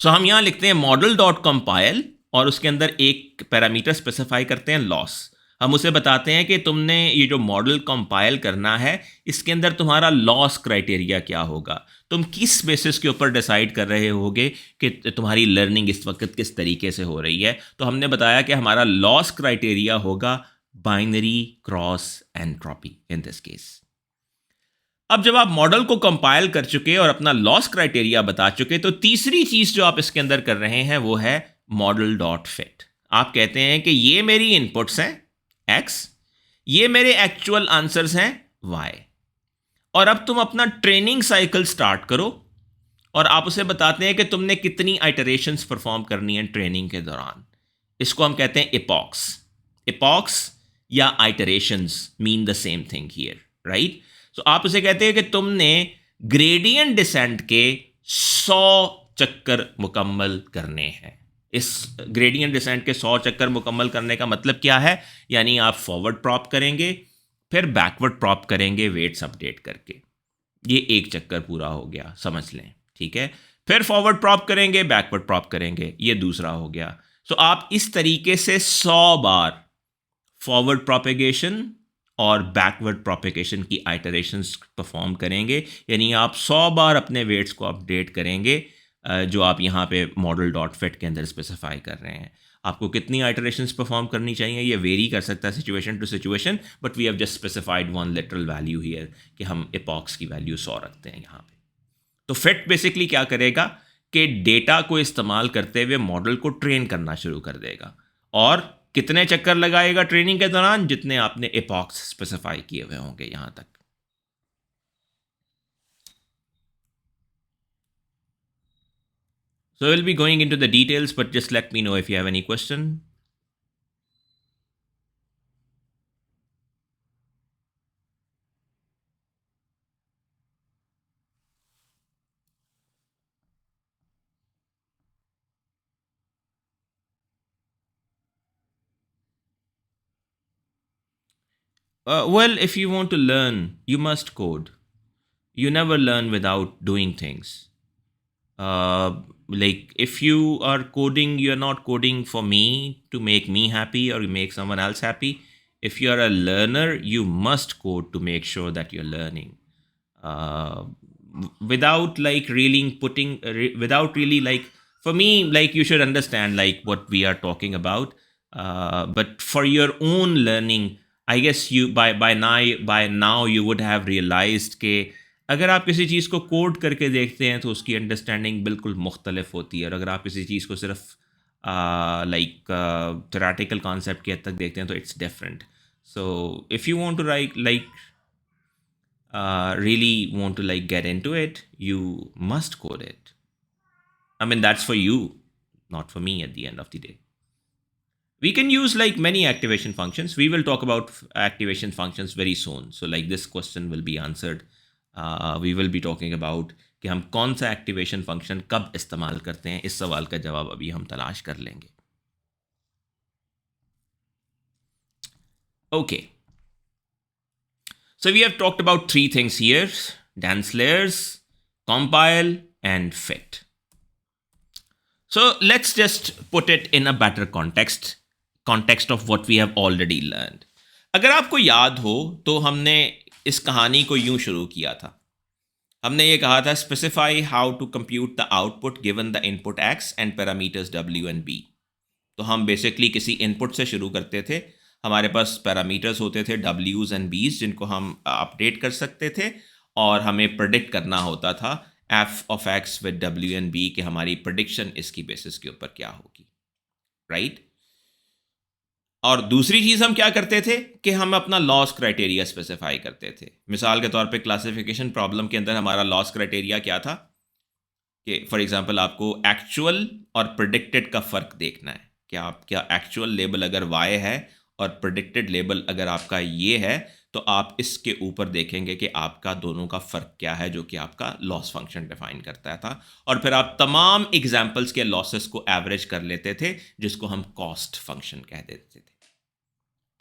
A: सो हम यहां लिखते हैं मॉडल डॉट कंपाइल, और उसके अंदर एक पैरामीटर स्पेसिफाई करते हैं लॉस। हम उसे बताते हैं कि तुमने ये जो मॉडल कंपाइल करना है, इसके अंदर तुम्हारा लॉस क्राइटेरिया क्या होगा, तुम किस बेसिस के ऊपर डिसाइड कर रहे होगे कि तुम्हारी लर्निंग इस वक्त किस तरीके से हो रही है। तो हमने बताया कि हमारा लॉस क्राइटेरिया होगा binary cross entropy in this case. अब जब आप मॉडल को कंपाइल कर चुके और अपना लॉस क्राइटेरिया बता चुके, तो तीसरी चीज जो आप इसके अंदर कर रहे हैं वो है मॉडल डॉट फिट। आप कहते हैं कि ये मेरी इनपुट्स हैं x, ये मेरे एक्चुअल आंसर्स हैं y, और अब तुम अपना ट्रेनिंग साइकिल स्टार्ट करो, और आप उसे बताते हैं कि तुमने कितनी आइटरेशंस परफॉर्म करनी है ट्रेनिंग के दौरान। इसको हम कहते हैं इपॉक्स। इपॉक्स या iterations mean the same thing here, right? So आप उसे कहते हैं कि तुमने ग्रेडियंट डिसेंट के 100 चक्कर मुकम्मल करने हैं। इस ग्रेडियंट डिसेंट के 100 चक्कर मुकम्मल करने का मतलब क्या है? यानी आप फॉरवर्ड प्रॉप करेंगे, फिर बैकवर्ड प्रॉप करेंगे वेट्स अपडेट करके। ये एक चक्कर पूरा हो गया, समझ लें, ठीक है? फिर फॉरवर्ड प्रॉप करेंगे, बैकवर्ड प्रॉप करेंगे, ये दूसरा हो गया। सो आप इस तरीके से 100 बार फॉरवर्ड प्रोपेगेशन और बैकवर्ड प्रोपेगेशन की आइटरेशंस परफॉर्म करेंगे। यानी आप 100 बार अपने वेट्स को अपडेट करेंगे, जो आप यहाँ पे मॉडल डॉट फिट के अंदर स्पेसिफाई कर रहे हैं। आपको कितनी आइटरेशंस परफॉर्म करनी चाहिए ये वेरी कर सकता है situation to situation, but we have just specified one literal value here कि हम एपॉक्स की वैल्यू 100 रखते हैं यहाँ पे। तो फिट बेसिकली क्या करेगा कि डेटा को इस्तेमाल करते हुए मॉडल को ट्रेन करना शुरू कर देगा, और कितने चक्कर लगाएगा ट्रेनिंग के दौरान? जितने आपने एपॉक्स स्पेसिफाई किए हुए होंगे यहां तक। So we'll be going into the details, but just let me know if you have any question. Well, if you want to learn, you must code. You never learn without doing things. Like if you are coding, you're not coding for me to make me happy or make someone else happy. If you are a learner, you must code to make sure that you're learning. Without like really without really like, for me, like you should understand like what we are talking about. But for your own learning, I guess you by now you would have realized कि अगर आप किसी चीज़ को code करके देखते हैं तो उसकी अंडरस्टैंडिंग बिल्कुल मुख्तलिफ होती है, और अगर आप किसी चीज़ को सिर्फ लाइक थ्योरेटिकल कॉन्सेप्ट की हद तक देखते हैं तो it's different. So if you want to like really want to like get into it, you must code it. I mean, that's for you, not for me at the end of the day. We can use like many activation functions. We will talk about activation functions very soon. So like this question will be answered. We will be talking about कि हम कौन सा activation function कब इस्तेमाल करते हैं. इस सवाल का जवाब अभी हम तलाश कर लेंगे. Okay. So we have talked about three things here: dance layers, compile, and fit. So let's just put it in a better context of what we have already learned. अगर आपको याद हो तो हमने इस कहानी को यूं शुरू किया था. हमने ये कहा था specify how to compute the output given the input X and parameters W and B. तो हम बेसिकली किसी इनपुट से शुरू करते थे. हमारे पास पैरामीटर्स होते थे डब्ल्यूज एंड बीज जिनको हम अपडेट कर सकते थे, और हमें प्रेडिक्ट करना होता था F of X with W and B कि हमारी प्रेडिक्शन इसकी बेसिस के ऊपर क्या होगी, राइट? और दूसरी चीज़ हम क्या करते थे कि हम अपना लॉस क्राइटेरिया स्पेसिफाई करते थे. मिसाल के तौर पे क्लासिफिकेशन प्रॉब्लम के अंदर हमारा लॉस क्राइटेरिया क्या था कि फॉर एग्जांपल आपको एक्चुअल और प्रेडिक्टेड का फ़र्क देखना है कि आप क्या एक्चुअल लेबल अगर वाई है और प्रेडिक्टेड लेबल अगर आपका ये है, तो आप इसके ऊपर देखेंगे कि आपका दोनों का फ़र्क क्या है, जो कि आपका लॉस फंक्शन डिफाइन करता था. और फिर आप तमाम एग्जाम्पल्स के लॉसेस को एवरेज कर लेते थे, जिसको हम कॉस्ट फंक्शन कह देते थे,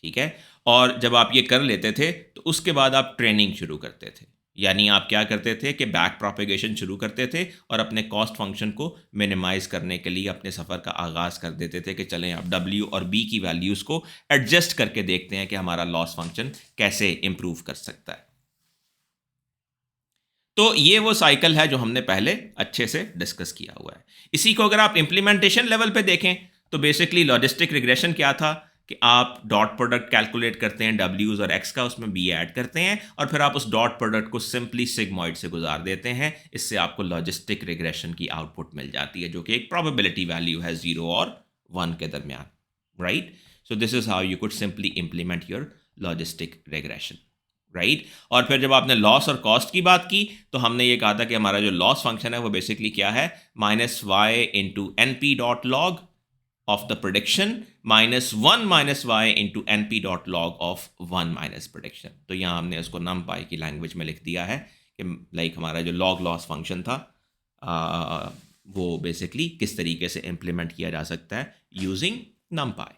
A: ठीक है? और जब आप ये कर लेते थे तो उसके बाद आप ट्रेनिंग शुरू करते थे. यानी आप क्या करते थे कि बैक प्रोपेगेशन शुरू करते थे और अपने कॉस्ट फंक्शन को मिनिमाइज़ करने के लिए अपने सफ़र का आगाज़ कर देते थे कि चलें आप डब्ल्यू और बी की वैल्यूज़ को एडजस्ट करके देखते हैं कि हमारा लॉस फंक्शन कैसे इम्प्रूव कर सकता है. तो ये वो साइकिल है जो हमने पहले अच्छे से डिस्कस किया हुआ है. इसी को अगर आप इम्प्लीमेंटेशन लेवल पे देखें तो बेसिकली लॉजिस्टिक रिग्रेशन क्या था कि आप डॉट प्रोडक्ट कैलकुलेट करते हैं डब्ल्यूज़ और एक्स का, उसमें बी ऐड करते हैं, और फिर आप उस डॉट प्रोडक्ट को सिंपली सिग्मॉइड से गुजार देते हैं. इससे आपको लॉजिस्टिक रिग्रेशन की आउटपुट मिल जाती है, जो कि एक प्रोबेबिलिटी वैल्यू है 0 और 1 के दरमियान, right? So this is how you could simply implement your logistic regression, right? और फिर जब आपने लॉस और कॉस्ट की बात की तो हमने ये कहा था कि हमारा जो लॉस फंक्शन है वो बेसिकली क्या है, -y into N P dot log of the prediction minus 1 minus y into np.log of 1 minus prediction. तो यहाँ हमने उसको numpy की लैंग्वेज में लिख दिया है कि लाइक हमारा जो log loss फंक्शन था वो बेसिकली किस तरीके से इम्प्लीमेंट किया जा सकता है using numpy,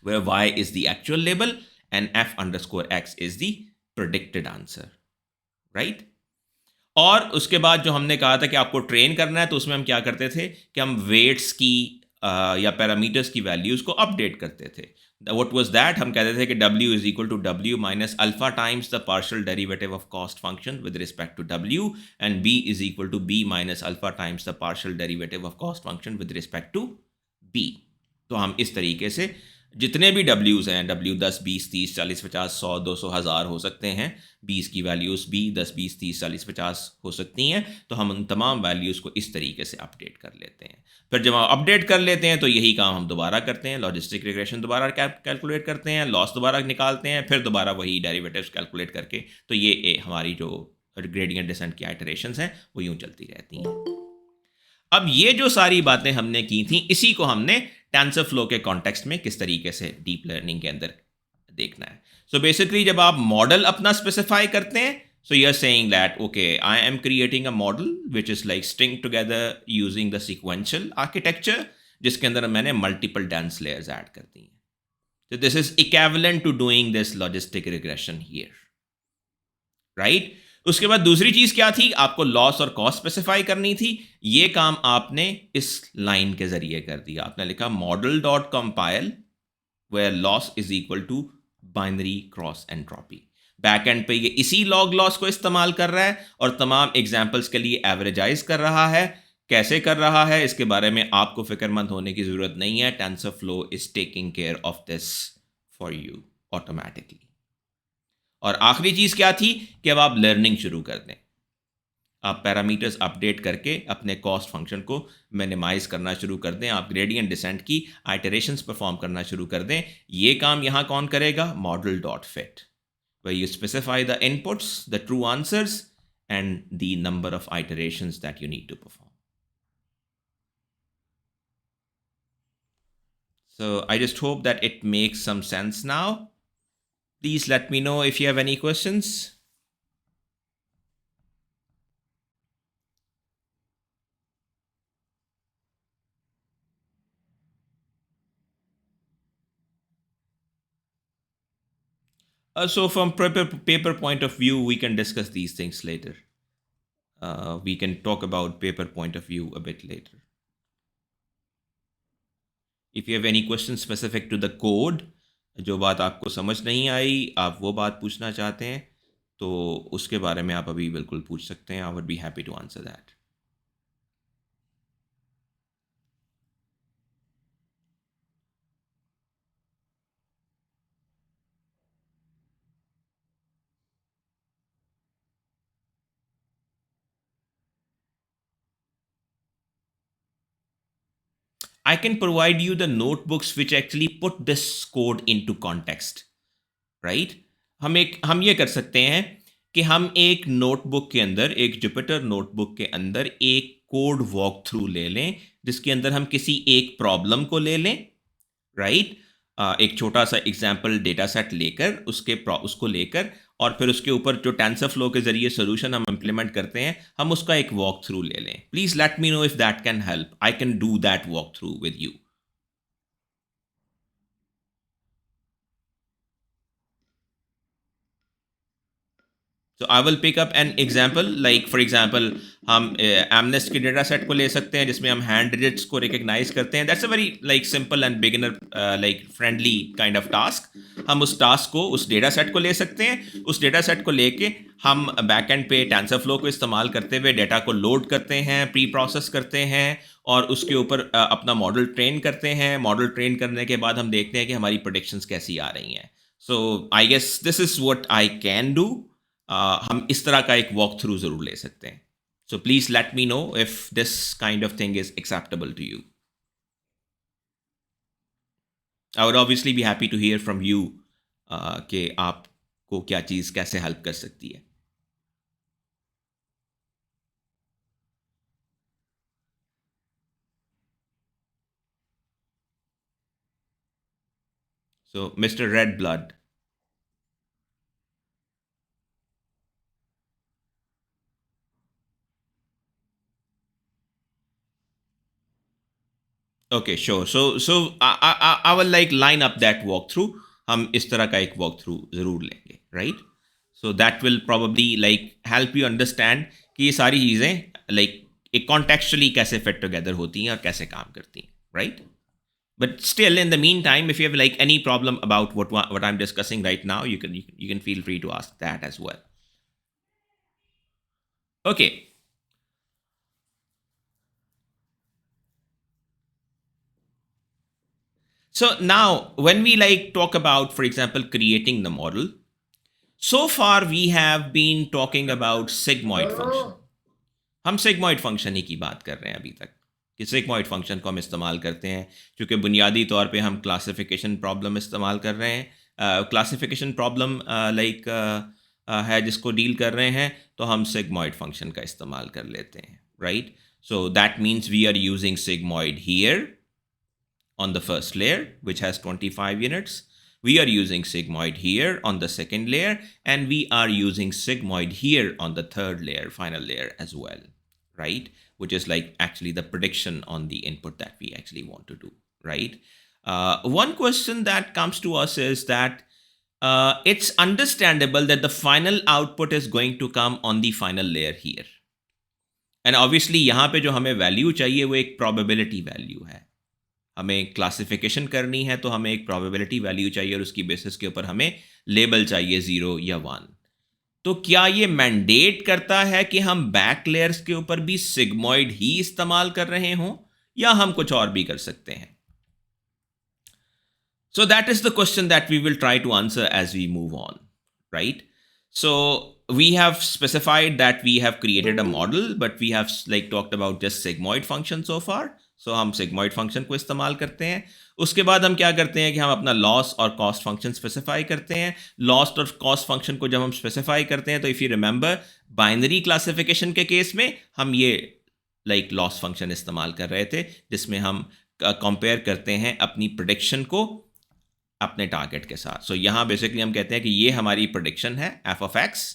A: where y is the actual label and f underscore x is the predicted answer, right? और उसके बाद जो हमने कहा था कि आपको ट्रेन करना है, तो उसमें हम क्या करते थे कि हम वेट्स की या पैरामीटर्स की वैल्यूज़ को अपडेट करते थे. What was that? हम कहते थे कि w is equal to w minus alpha times the partial derivative of cost function with respect to w, and b is equal to b minus alpha times the partial derivative of cost function with respect to b. तो हम इस तरीके से जितने भी W's हैं, W 10, 20, 30, 40, 50, 100, 200, 1000 हो सकते हैं, 20 की वैल्यूज़ भी 10, 20, 30, 40, 50 हो सकती हैं, तो हम उन तमाम वैल्यूज़ को इस तरीके से अपडेट कर लेते हैं. फिर जब हम अपडेट कर लेते हैं तो यही काम हम दोबारा करते हैं, लॉजिस्टिक रिग्रेशन दोबारा कैलकुलेट करते हैं, लॉस दोबारा निकालते हैं, फिर दोबारा वही डेरिवेटिव्स कैलकुलेट करके. तो ये हमारी जो ग्रेडियंट डिसेंट की आइटरेशंस हैं वो यूँ चलती रहती हैं. अब ये जो सारी बातें हमने की थी, इसी को हमने टेंसरफ्लो के कॉन्टेक्स्ट में किस तरीके से डीप लर्निंग के अंदर देखना है. सो बेसिकली जब आप मॉडल अपना स्पेसिफाई करते हैं, so you are saying that okay I am creating a model which is like string together using the sequential architecture, जिसके अंदर मैंने मल्टीपल डेंस लेयर्स ऐड कर दी हैं. So this is equivalent to doing this logistic regression here, right? उसके बाद दूसरी चीज क्या थी, आपको लॉस और कॉस्ट स्पेसिफाई करनी थी. ये काम आपने इस लाइन के जरिए कर दिया. आपने लिखा model dot compile where loss is equal to binary cross entropy. Back end पे ये इसी लॉग लॉस को इस्तेमाल कर रहा है और तमाम एग्जाम्पल्स के लिए एवरेजाइज कर रहा है. कैसे कर रहा है इसके बारे में आपको फिक्रमंद होने की जरूरत नहीं है. TensorFlow is taking care of this for you automatically. और आखिरी चीज क्या थी कि अब आप लर्निंग शुरू कर दें. आप पैरामीटर्स अपडेट करके अपने कॉस्ट फंक्शन को मिनिमाइज करना शुरू कर दें. आप ग्रेडियंट डिसेंट की आइटरेशंस परफॉर्म करना शुरू कर दें. ये काम यहां कौन करेगा? Model dot fit, where you specify the inputs, the true answers, and the number of iterations that you need to perform. So I just hope that it makes some sense now. Please let me know if you have any questions. So from paper point of view, we can discuss these things later. We can talk about paper point of view a bit later. If you have any questions specific to the code, जो बात आपको समझ नहीं आई, आप वो बात पूछना चाहते हैं, तो उसके बारे में आप अभी बिल्कुल पूछ सकते हैं. I would be happy to answer that. I can provide you the notebooks which actually put this code into context, right? हम ये कर सकते हैं कि हम एक नोटबुक के अंदर, एक जुपिटर नोटबुक के अंदर एक कोड वॉक थ्रू ले लें, जिसके अंदर हम किसी एक प्रॉब्लम को ले लें, राइट? एक छोटा सा एग्जाम्पल डेटा सेट लेकर उसको लेकर और फिर उसके ऊपर जो टेंसरफ्लो के जरिए सोल्यूशन हम इम्प्लीमेंट करते हैं, हम उसका एक वॉक थ्रू ले लें. Please let me know if that can help. I can do that walk through with you. So I will pick up an example, like for example हम एमनेस्ट के डेटा सेट को ले सकते हैं जिसमें हम हैंड डिजिट्स को रिकग्नाइज करते हैं. That's a very like simple and beginner like friendly kind of task. हम उस टास्क को, उस डेटा सेट को ले सकते हैं. उस डेटा सेट को लेके हम बैक एंड पे टेंसरफ्लो को इस्तेमाल करते हुए डेटा को लोड करते हैं, प्री प्रोसेस करते हैं और उसके ऊपर अपना मॉडल ट्रेन करते हैं. मॉडल ट्रेन करने के बाद हम देखते हैं कि हमारी प्रेडिक्शंस कैसी आ रही हैं. So I guess this is what I can do. हम इस तरह का एक वॉक थ्रू ज़रूर ले सकते हैं. So please let me know if this kind of thing is acceptable to you. I would obviously be happy to hear from you कि आपको क्या चीज़ कैसे हेल्प कर सकती है. So Mr. Red Blood. Okay, sure. So I will like line up that walkthrough. हम इस तरह का एक walkthrough ज़रूर लेंगे, right? So that will probably like help you understand कि ये सारी चीज़ें like एक contextually कैसे fit together होती हैं और कैसे काम करती हैं, right? But still, in the meantime, if you have like any problem about what I'm discussing right now, you can feel free to ask that as well. Okay. So now, when we like talk about, for example, creating the model, so far we have been talking about sigmoid function. हम sigmoid function ही की बात कर रहे हैं अभी तक कि sigmoid function को हम इस्तेमाल करते हैं क्योंकि बुनियादी तौर पे हम classification problem इस्तेमाल कर रहे हैं classification problem like है जिसको डील कर रहे हैं तो हम sigmoid function का इस्तेमाल कर लेते हैं, right? So that means we are using sigmoid here on the first layer, which has 25 units. We are using sigmoid here on the second layer, and we are using sigmoid here on the third layer, final layer as well, right? Which is like actually the prediction on the input that we actually want to do, right? One question that comes to us is that it's understandable that the final output is going to come on the final layer here. And obviously यहाँ पे जो हमें value चाहिए वो एक probability value है. हमें classification करनी है तो हमें एक प्रोबेबिलिटी वैल्यू चाहिए और उसकी बेसिस के ऊपर हमें लेबल चाहिए 0 या 1. तो क्या ये मैंडेट करता है कि हम बैक लेयर्स के ऊपर भी सिग्मॉइड ही इस्तेमाल कर रहे हों या हम कुछ और भी कर सकते हैं? So that is the question that we will try to answer as we move on, right? So we have specified that we have created a model, but we have like talked about just sigmoid function so far. So हम sigmoid function को इस्तेमाल करते हैं. उसके बाद हम क्या करते हैं कि हम अपना लॉस और कॉस्ट फंक्शन स्पेसिफाई करते हैं. लॉस और कॉस्ट फंक्शन को जब हम स्पेसिफाई करते हैं तो if you remember binary classification के केस में हम ये लाइक लॉस फंक्शन इस्तेमाल कर रहे थे जिसमें हम कंपेयर करते हैं अपनी प्रेडिक्शन को अपने टारगेट के साथ. सो यहाँ बेसिकली हम कहते हैं कि ये हमारी प्रेडिक्शन है एफ ऑफ एक्स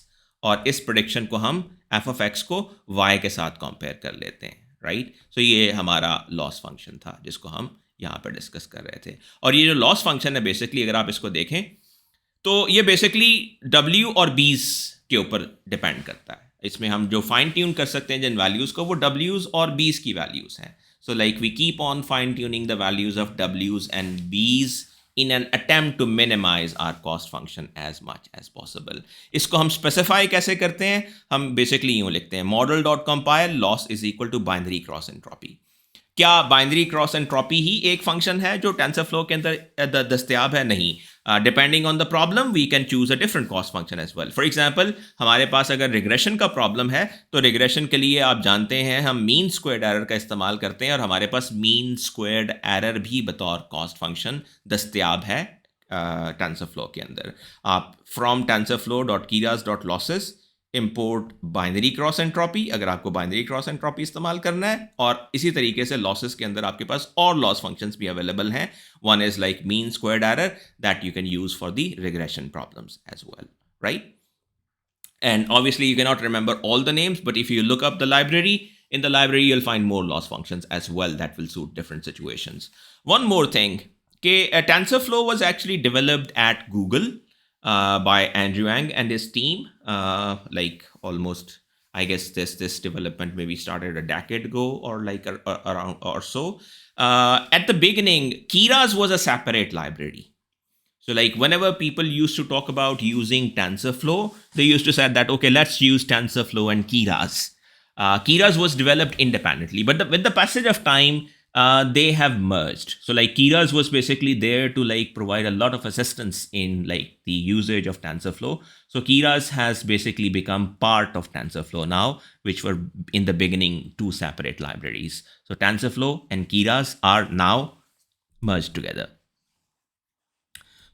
A: और इस प्रेडिक्शन को हम एफ ऑफ एक्स को वाई के साथ कंपेयर कर लेते हैं, राइट? सो ये हमारा लॉस फंक्शन था जिसको हम यहाँ पर डिस्कस कर रहे थे. और ये जो लॉस फंक्शन है बेसिकली अगर आप इसको देखें तो ये बेसिकली डब्ल्यू और बीज के ऊपर डिपेंड करता है. इसमें हम जो फाइन ट्यून कर सकते हैं जिन वैल्यूज़ को वो डब्ल्यूज़ और बीज की वैल्यूज़ हैं. So like we keep on fine tuning the values of डब्ल्यूज़ and b's in an attempt to minimize our cost function as much as possible. इसको हम specify कैसे करते हैं? हम basically यूँ लिखते हैं model.compile loss is equal to binary cross entropy. क्या बाइनरी क्रॉस एंट्रोपी ही एक फंक्शन है जो टेंसरफ्लो के अंदर दस्तयाब है? नहीं. Depending on the problem we can choose a different cost function as well. For example हमारे पास अगर रिग्रेशन का प्रॉब्लम है तो रिग्रेशन के लिए आप जानते हैं हम मीन स्क्वायर्ड एरर का इस्तेमाल करते हैं और हमारे पास मीन स्क्वायर्ड एरर भी बतौर कॉस्ट फंक्शन दस्तयाब है टेंसरफ्लो के अंदर. आप from tensorflow.keras.losses import binary cross entropy अगर आपको बाइनरी क्रॉस एंट्रोपी इस्तेमाल करना है. और इसी तरीके से लॉसेस के अंदर आपके पास और लॉस फंक्शंस भी अवेलेबल हैं. One is like mean squared error that you can use for the regression problems as well, right? And obviously you cannot remember all the names, but if you look up the library, in the library you'll find more loss functions as well that will suit different situations. One more thing, TensorFlow was actually developed at Google by Andrew Ng and his team. Like almost, I guess this development maybe started a decade ago or like around or so. At the beginning, Keras was a separate library. So like whenever people used to talk about using TensorFlow, they used to say that, okay, let's use TensorFlow and Keras. Keras was developed independently, but with the passage of time, they have merged. So like Keras was basically there to like provide a lot of assistance in like the usage of TensorFlow. So Keras has basically become part of TensorFlow now, which were in the beginning two separate libraries. So TensorFlow and Keras are now merged together.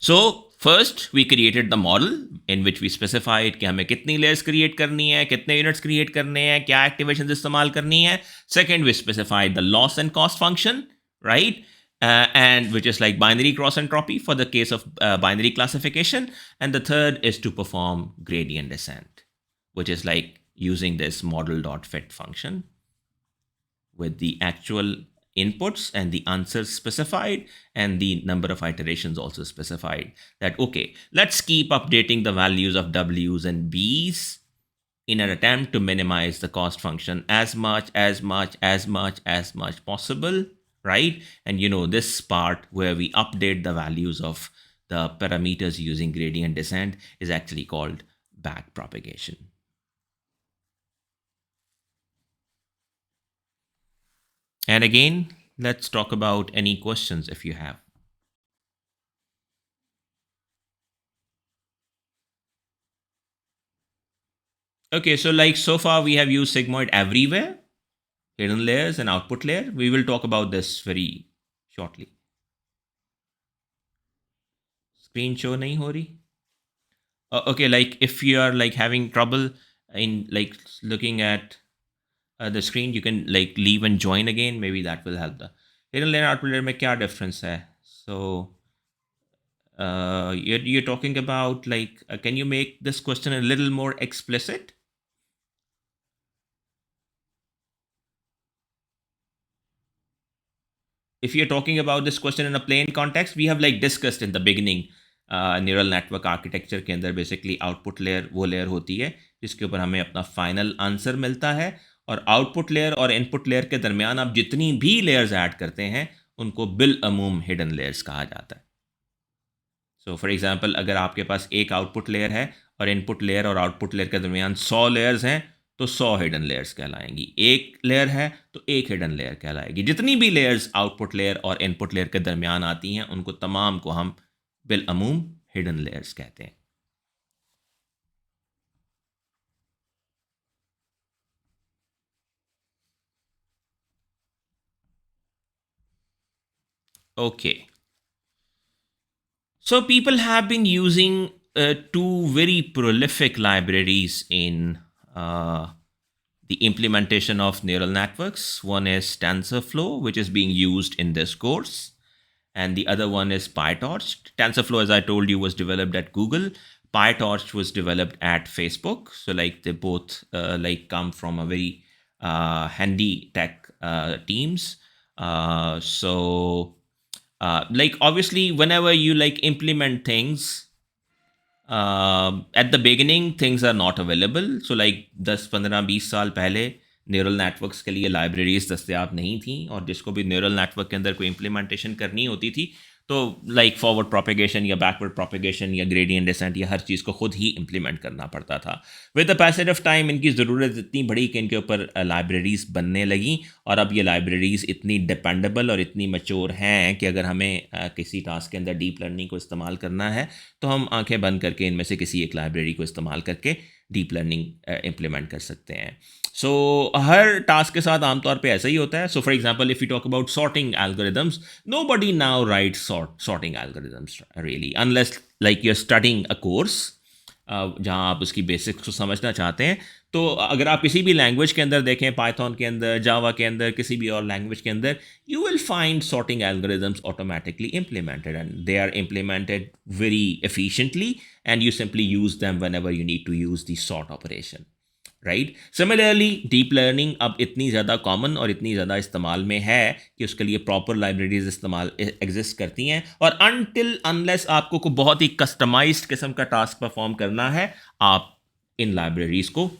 A: So first we created the model in which we specified कि हमें कितनी layers create करनी है, कितने units create करने हैं, क्या activations इस्तेमाल करनी है. Second we specified the loss and cost function, right? and which is like binary cross entropy for the case of binary classification. And the third is to perform gradient descent, which is like using this model.fit function with the actual inputs and the answers specified and the number of iterations also specified. That, okay, let's keep updating the values of w's and b's in an attempt to minimize the cost function as much possible, right? And this part where we update the values of the parameters using gradient descent is actually called backpropagation. And again, let's talk about any questions if you have. Okay, so like so far we have used sigmoid everywhere, hidden layers and output layer. We will talk about this very shortly. Screen show nahi ho rahi? Okay, like if you are like having trouble in like looking at the screen, you can like leave and join again. Maybe that will help. The hidden layer output layer में क्या difference है? So you're talking about like can you make this question a little more explicit? If you're talking about this question in a plain context, we have like discussed in the beginning neural network architecture के अंदर basically output layer वो layer होती है जिसके ऊपर हमें अपना final answer मिलता है, और आउटपुट लेयर और इनपुट लेयर के दरमियान आप जितनी भी लेयर्स ऐड करते हैं उनको बिल अमूम हिडन लेयर्स कहा जाता है. सो फॉर एग्जांपल, अगर आपके पास एक आउटपुट लेयर है और इनपुट लेयर और आउटपुट लेयर के दरमियान 100 लेयर्स हैं तो 100 हिडन लेयर्स कहलाएंगी. एक लेयर है तो एक हिडन लेयर कहलाएगी. जितनी भी लेयर्स आउटपुट लेयर और इनपुट लेयर के दरमियान आती हैं उनको तमाम को हम बिल अमूम हिडन लेयर्स कहते हैं. Okay. So people have been using two very prolific libraries in the implementation of neural networks. One is TensorFlow, which is being used in this course, and the other one is PyTorch. TensorFlow, as I told you, was developed at Google. PyTorch was developed at Facebook. So like they both like come from a very handy tech teams. Like obviously whenever you like implement things at the beginning, things are not available. So like 10-15-20 साल पहले neural networks के लिए libraries दस्तियाब नहीं थी, और जिसको भी neural network के अंदर कोई इम्प्लीमेंटेशन करनी होती थी तो लाइक फॉरवर्ड प्रोपेगेशन या बैकवर्ड प्रोपेगेशन या ग्रेडियंट डिसेंट या हर चीज़ को खुद ही इम्प्लीमेंट करना पड़ता था. With the passage of time इनकी ज़रूरत इतनी बढ़ी कि इनके ऊपर लाइब्रेरीज़ बनने लगी, और अब ये लाइब्रेरीज़ इतनी डिपेंडेबल और इतनी मैच्योर हैं कि अगर हमें किसी टास्क के अंदर डीप लर्निंग को इस्तेमाल करना है तो हम आंखें बंद करके इनमें से किसी एक लाइब्रेरी को इस्तेमाल करके डीप लर्निंग इम्प्लीमेंट कर सकते हैं. सो हर टास्क के साथ आमतौर पे ऐसा ही होता है. So for example, if you talk about sorting algorithms, nobody now write sorting algorithms really, unless like you are studying a course जहाँ आप उसकी बेसिक्स को समझना चाहते हैं. तो अगर आप किसी भी लैंग्वेज के अंदर देखें, पाइथन के अंदर, जावा के अंदर, किसी भी और लैंग्वेज के अंदर, you will find sorting algorithms automatically implemented, and they are implemented very efficiently, and you simply use them whenever you need to use the sort operation, right? Similarly, deep learning अब इतनी ज़्यादा common और इतनी ज़्यादा इस्तेमाल में है कि उसके लिए प्रॉपर लाइब्रेरीज इस्तेमाल एग्जिस्ट करती हैं, और अनटिल अनलेस आपको को बहुत ही कस्टमाइज्ड किस्म का टास्क परफॉर्म करना है, आप इन लाइब्रेरीज को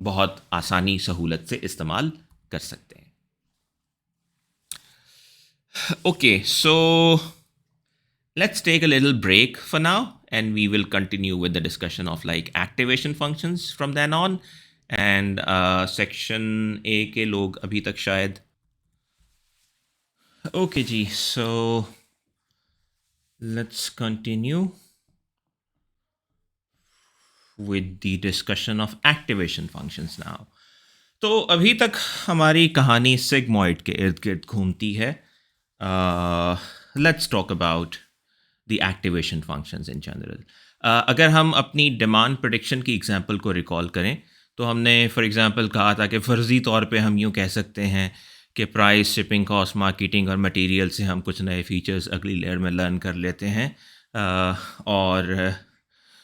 A: बहुत आसानी सहूलत से इस्तेमाल कर सकते हैं. Okay, so let's take a little break for now, and we will continue with the discussion of like activation functions from then on. And section A के लोग अभी तक शायद okay ji, so let's continue with the discussion of activation functions now. तो अभी तक हमारी कहानी सिग्मॉइड के इर्द गिर्द घूमती है. Let's talk about the activation functions in general. अगर हम अपनी डिमांड प्रेडिक्शन की एग्जांपल को रिकॉल करें तो हमने फॉर एग्जांपल कहा था कि फ़र्ज़ी तौर पे हम यूँ कह सकते हैं कि प्राइस, शिपिंग कॉस्ट, मार्केटिंग और मटेरियल से हम कुछ नए फीचर्स अगली लेयर में लर्न कर लेते हैं। और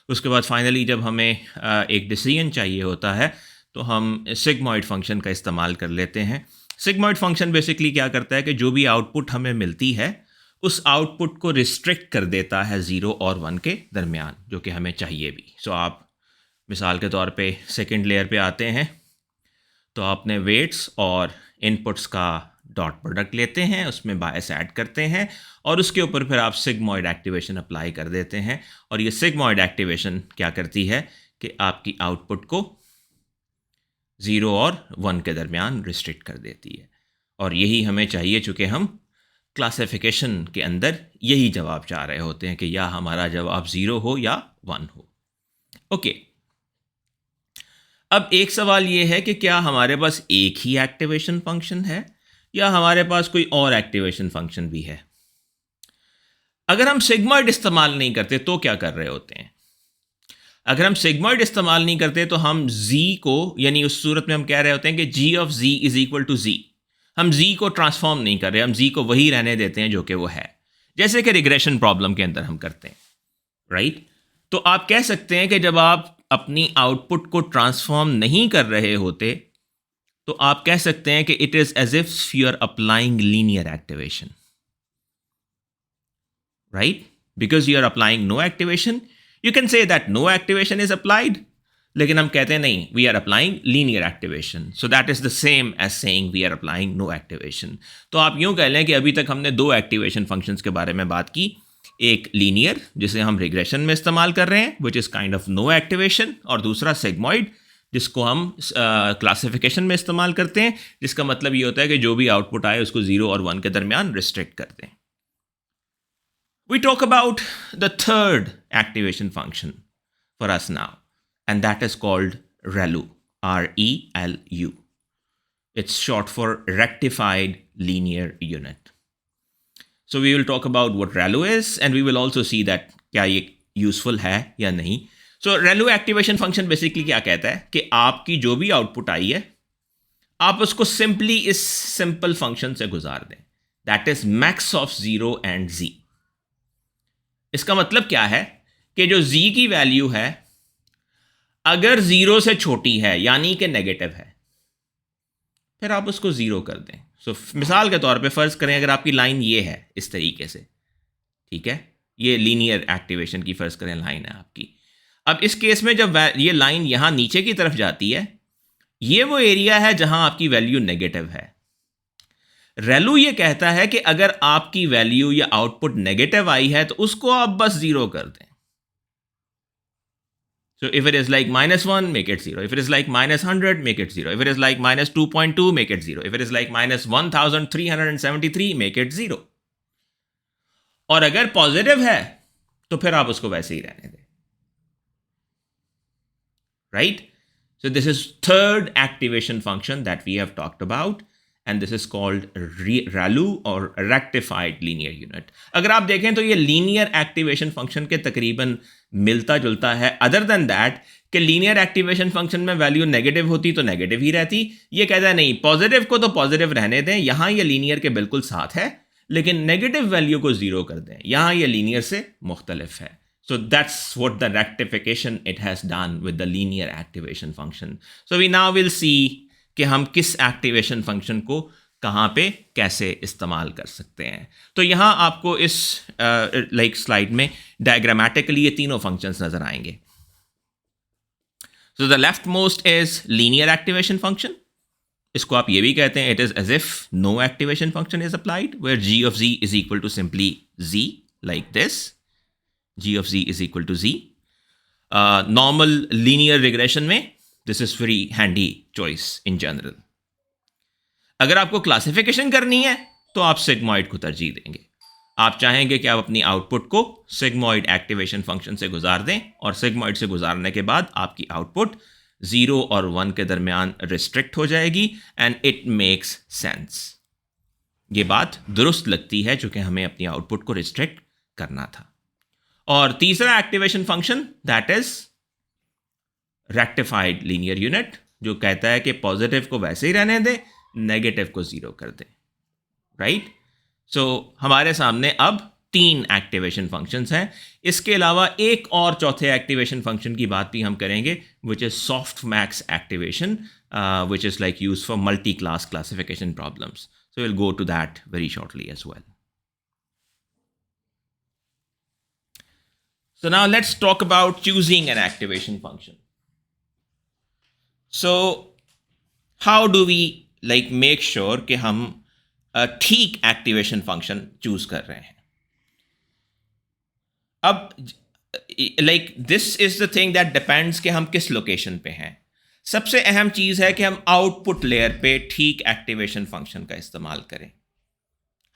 A: उसके बाद फाइनली जब हमें एक डिसीजन चाहिए होता है तो हम सिग्मॉइड फंक्शन का इस्तेमाल कर लेते हैं। सिग्मॉइड फंक्शन बेसिकली क्या करता है कि जो भी आउटपुट हमें मिलती है उस आउटपुट को रिस्ट्रिक्ट कर देता है 0 और 1 के दरमियान, जो कि हमें चाहिए भी। सो आप मिसाल के तौर पे सेकंड लेयर पे आते हैं तो आपने वेट्स और इनपुट्स का डॉट प्रोडक्ट लेते हैं, उसमें बायस ऐड करते हैं और उसके ऊपर फिर आप सिग्मॉइड एक्टिवेशन अप्लाई कर देते हैं। और ये सिग्मॉइड एक्टिवेशन क्या करती है कि आपकी आउटपुट को 0 और 1 के दरमियान रिस्ट्रिक्ट कर देती है। और यही हमें चाहिए, चूँकि हम क्लासिफिकेशन के अंदर यही जवाब चाह रहे होते हैं कि या हमारा जवाब 0 हो या 1 हो। ओके, अब एक सवाल ये है कि क्या हमारे पास एक ही एक्टिवेशन फंक्शन है या हमारे पास कोई और एक्टिवेशन फंक्शन भी है। अगर हम सिग्मॉइड इस्तेमाल नहीं करते तो क्या कर रहे होते हैं? अगर हम सिग्मॉइड इस्तेमाल नहीं करते तो हम z को, यानी उस सूरत में हम कह रहे होते हैं कि g of z is equal to z। हम z को ट्रांसफॉर्म नहीं कर रहे, हम z को वही रहने देते हैं जो कि वो है, जैसे कि रिग्रेशन प्रॉब्लम के अंदर हम करते हैं, राइट। तो आप कह सकते हैं कि जब आप अपनी आउटपुट को ट्रांसफॉर्म नहीं कर रहे होते तो आप कह सकते हैं कि it is as if you are applying linear activation, right. Because you are applying no activation, you can say that no activation is applied, लेकिन हम कहते हैं नहीं, we are applying linear activation, so that is the same as saying we are applying no activation. तो आप यूं कह लें कि अभी तक हमने दो एक्टिवेशन फंक्शंस के बारे में बात की, एक लीनियर जिसे हम रिग्रेशन में इस्तेमाल कर रहे हैं which is kind of no activation, और दूसरा सेगमॉइड जिसको हम क्लासिफिकेशन में इस्तेमाल करते हैं, जिसका मतलब ये होता है कि जो भी आउटपुट आए उसको 0 और 1 के दरमियान रिस्ट्रिक्ट करते हैं। We talk about the third activation function for us now, and that is called ReLU, R-E-L-U. It's short for Rectified Linear Unit. So we will talk about what ReLU is, and we will also see that क्या ये useful है या नहीं। So ReLU activation function basically क्या कहता है कि आपकी जो भी आउटपुट आई है आप उसको सिंपली इस सिंपल फंक्शन से गुजार दें, that is max of 0 and z। इसका मतलब क्या है कि जो z की वैल्यू है अगर 0 से छोटी है यानी कि नेगेटिव है, फिर आप उसको 0 कर दें। सो मिसाल के तौर पे फ़र्ज़ करें अगर आपकी लाइन ये है इस तरीके से, ठीक है, ये लीनियर एक्टिवेशन की फ़र्ज़ करें लाइन है आपकी। अब इस केस में जब ये लाइन यहाँ नीचे की तरफ जाती है, ये वो एरिया है जहाँ आपकी वैल्यू नेगेटिव है। रेलू ये कहता है कि अगर आपकी वैल्यू या आउटपुट नेगेटिव आई है तो उसको आप बस 0 कर दें। So if it is like -1, make it 0. If it is like -100, make it 0. If it is like -2.2, make it 0. If it is like -1373, make it 0. और अगर पॉजिटिव है तो फिर आप उसको वैसे ही रहने दें, right? So this is third activation function that we have talked about, and this is called ReLU or Rectified Linear Unit. अगर आप देखें तो ये लीनियर एक्टिवेशन फंक्शन के तकरीबन मिलता जुलता है, अदर देन दैट कि लीनियर एक्टिवेशन फंक्शन में वैल्यू नेगेटिव होती तो नेगेटिव ही रहती। ये कहता है नहीं, पॉजिटिव को तो पॉजिटिव रहने दें, यहाँ ये लीनियर के बिल्कुल साथ है, लेकिन नेगेटिव वैल्यू को 0 कर दें, यहाँ ये लीनियर से मुख्तलिफ है। So that's what the rectification it has done with the linear activation function. So we now will see कि हम किस एक्टिवेशन फंक्शन को कहाँ पे कैसे इस्तेमाल कर सकते हैं। तो यहाँ आपको इस स्लाइड में डायग्रामेटिकली ये तीनों फंक्शंस नजर आएंगे। So the left most is linear activation function, इसको आप ये भी कहते हैं it is as if no activation function is applied, where g of z is equal to simply z, like this, g of z is equal to z. Normal linear regression में this is very handy choice in general. अगर आपको classification करनी है तो आप sigmoid को तरजीह देंगे। आप चाहेंगे कि आप अपनी आउटपुट को सिग्मॉइड एक्टिवेशन फंक्शन से गुजार दें, और सिग्मॉइड से गुजारने के बाद आपकी आउटपुट 0 और 1 के दरमियान रिस्ट्रिक्ट हो जाएगी, एंड इट मेक्स सेंस। ये बात दुरुस्त लगती है चूंकि हमें अपनी आउटपुट को रिस्ट्रिक्ट करना था। और तीसरा activation function that is rectified linear unit, जो कहता है कि पॉजिटिव को वैसे ही रहने दें, नेगेटिव को ज़ीरो कर दें, राइट। सो हमारे सामने अब 3 एक्टिवेशन फंक्शंस हैं। इसके अलावा एक और चौथे एक्टिवेशन फंक्शन की बात भी हम करेंगे, which is soft max activation, which is like use for multi class classification problems. So we'll go to that very shortly as well. So now let's talk about choosing an activation function. So how do we like make sure कि हम ठीक activation function choose कर रहे हैं? अब like this is the thing that depends कि हम किस लोकेशन पे हैं. सबसे अहम चीज़ है कि हम आउटपुट लेयर पे ठीक एक्टिवेशन फंक्शन का इस्तेमाल करें.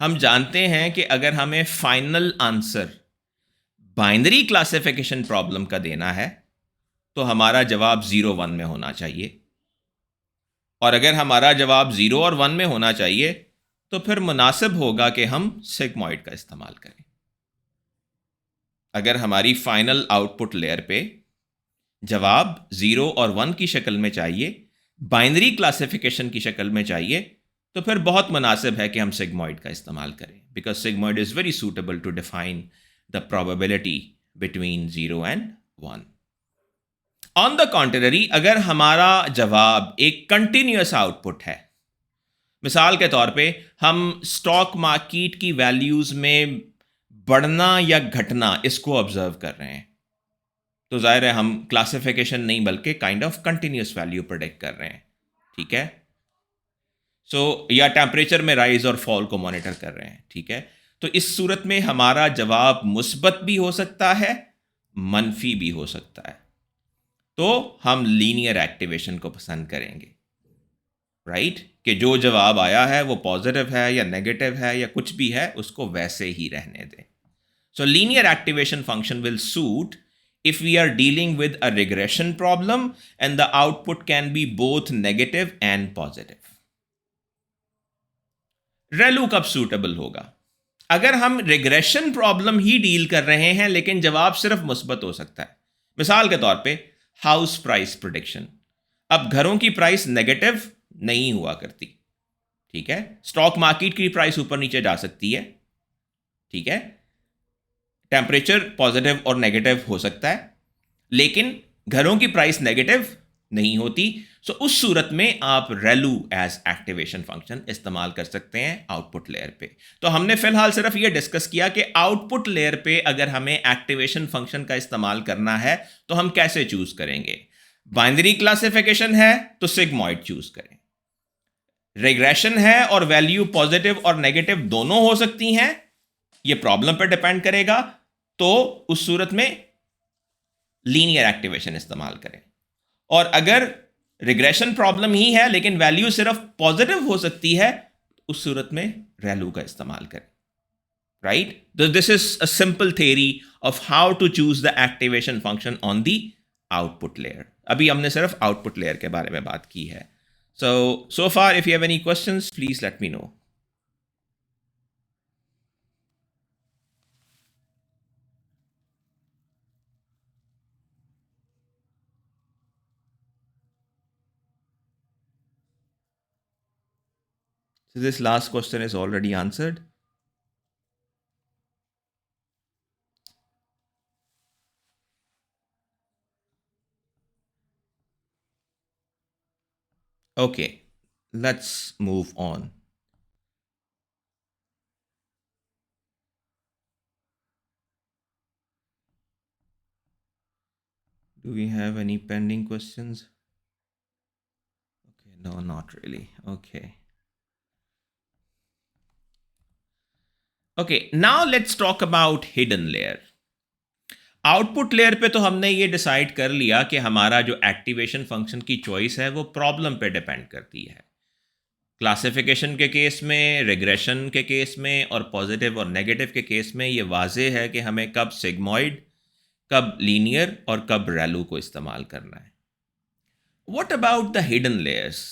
A: हम जानते हैं कि अगर हमें final answer binary classification problem का देना है तो हमारा जवाब 0 1 में होना चाहिए, और अगर हमारा जवाब 0 और 1 में होना चाहिए तो फिर मुनासिब होगा कि हम सिग्मॉइड का इस्तेमाल करें. अगर हमारी फाइनल आउटपुट लेयर पे जवाब 0 और 1 की शक्ल में चाहिए, बाइनरी क्लासिफिकेशन की शक्ल में चाहिए, तो फिर बहुत मुनासिब है कि हम सिग्मॉइड का इस्तेमाल करें, because sigmoid is very suitable to define the probability between 0 and 1. On the contrary, अगर हमारा जवाब एक कंटिन्यूस आउटपुट है, मिसाल के तौर पे हम स्टॉक मार्केट की वैल्यूज़ में बढ़ना या घटना इसको ऑब्जर्व कर रहे हैं, तो जाहिर है हम क्लासिफिकेशन नहीं बल्कि kind of continuous value predict कर रहे हैं. ठीक है. सो या टेम्परेचर में राइज और फॉल को मॉनिटर कर रहे हैं. ठीक है. तो इस सूरत में हमारा जवाब मुस्बत भी हो सकता है, मनफी भी हो सकता है. तो हम लीनियर एक्टिवेशन को पसंद करेंगे, राइट कि जो जवाब आया है वो पॉजिटिव है या नेगेटिव है या कुछ भी है, उसको वैसे ही रहने दें. सो linear activation function will suit if we are dealing with a regression problem and the output can be both negative and positive. ReLU कब suitable होगा? अगर हम regression problem ही डील कर रहे हैं लेकिन जवाब सिर्फ मुस्बत हो सकता है. मिसाल के तौर पे हाउस प्राइस प्रेडिक्शन. अब घरों की प्राइस नेगेटिव नहीं हुआ करती. ठीक है. स्टॉक मार्केट की प्राइस ऊपर नीचे जा सकती है. ठीक है. टेम्परेचर पॉजिटिव और नेगेटिव हो सकता है, लेकिन घरों की प्राइस नेगेटिव नहीं होती. सो उस सूरत में आप ReLU एज एक्टिवेशन फंक्शन इस्तेमाल कर सकते हैं आउटपुट लेयर पे. तो हमने फिलहाल सिर्फ ये डिस्कस किया कि आउटपुट लेयर पे अगर हमें एक्टिवेशन फंक्शन का इस्तेमाल करना है तो हम कैसे चूज करेंगे. बाइनरी क्लासिफिकेशन है तो सिग्मॉइड चूज करें. रिग्रेशन है और वैल्यू पॉजिटिव और नेगेटिव दोनों हो सकती हैं, ये प्रॉब्लम पर डिपेंड करेगा, तो उस सूरत में लीनियर एक्टिवेशन इस्तेमाल करें. और अगर रिग्रेशन प्रॉब्लम ही है लेकिन वैल्यू सिर्फ पॉजिटिव हो सकती है, उस सूरत में ReLU का इस्तेमाल करें. Right. This is a simple theory of how to choose the activation function on the output layer. अभी हमने सिर्फ आउटपुट लेयर के बारे में बात की है. So far if you have any questions, please let me know. So this last question is already answered. Okay, let's move on. Do we have any pending questions? Okay, no, not really. Okay. Okay, now let's talk about hidden layer. Output layer पे तो हमने ये decide कर लिया कि हमारा जो activation function की चॉइस है वो प्रॉब्लम पे डिपेंड करती है. क्लासिफिकेशन के केस में, रिग्रेशन के केस में और पॉजिटिव और नेगेटिव के केस में ये वाज़ेह है कि हमें कब सिग्मॉइड, कब लीनियर और कब ReLU को इस्तेमाल करना है. What about the hidden layers?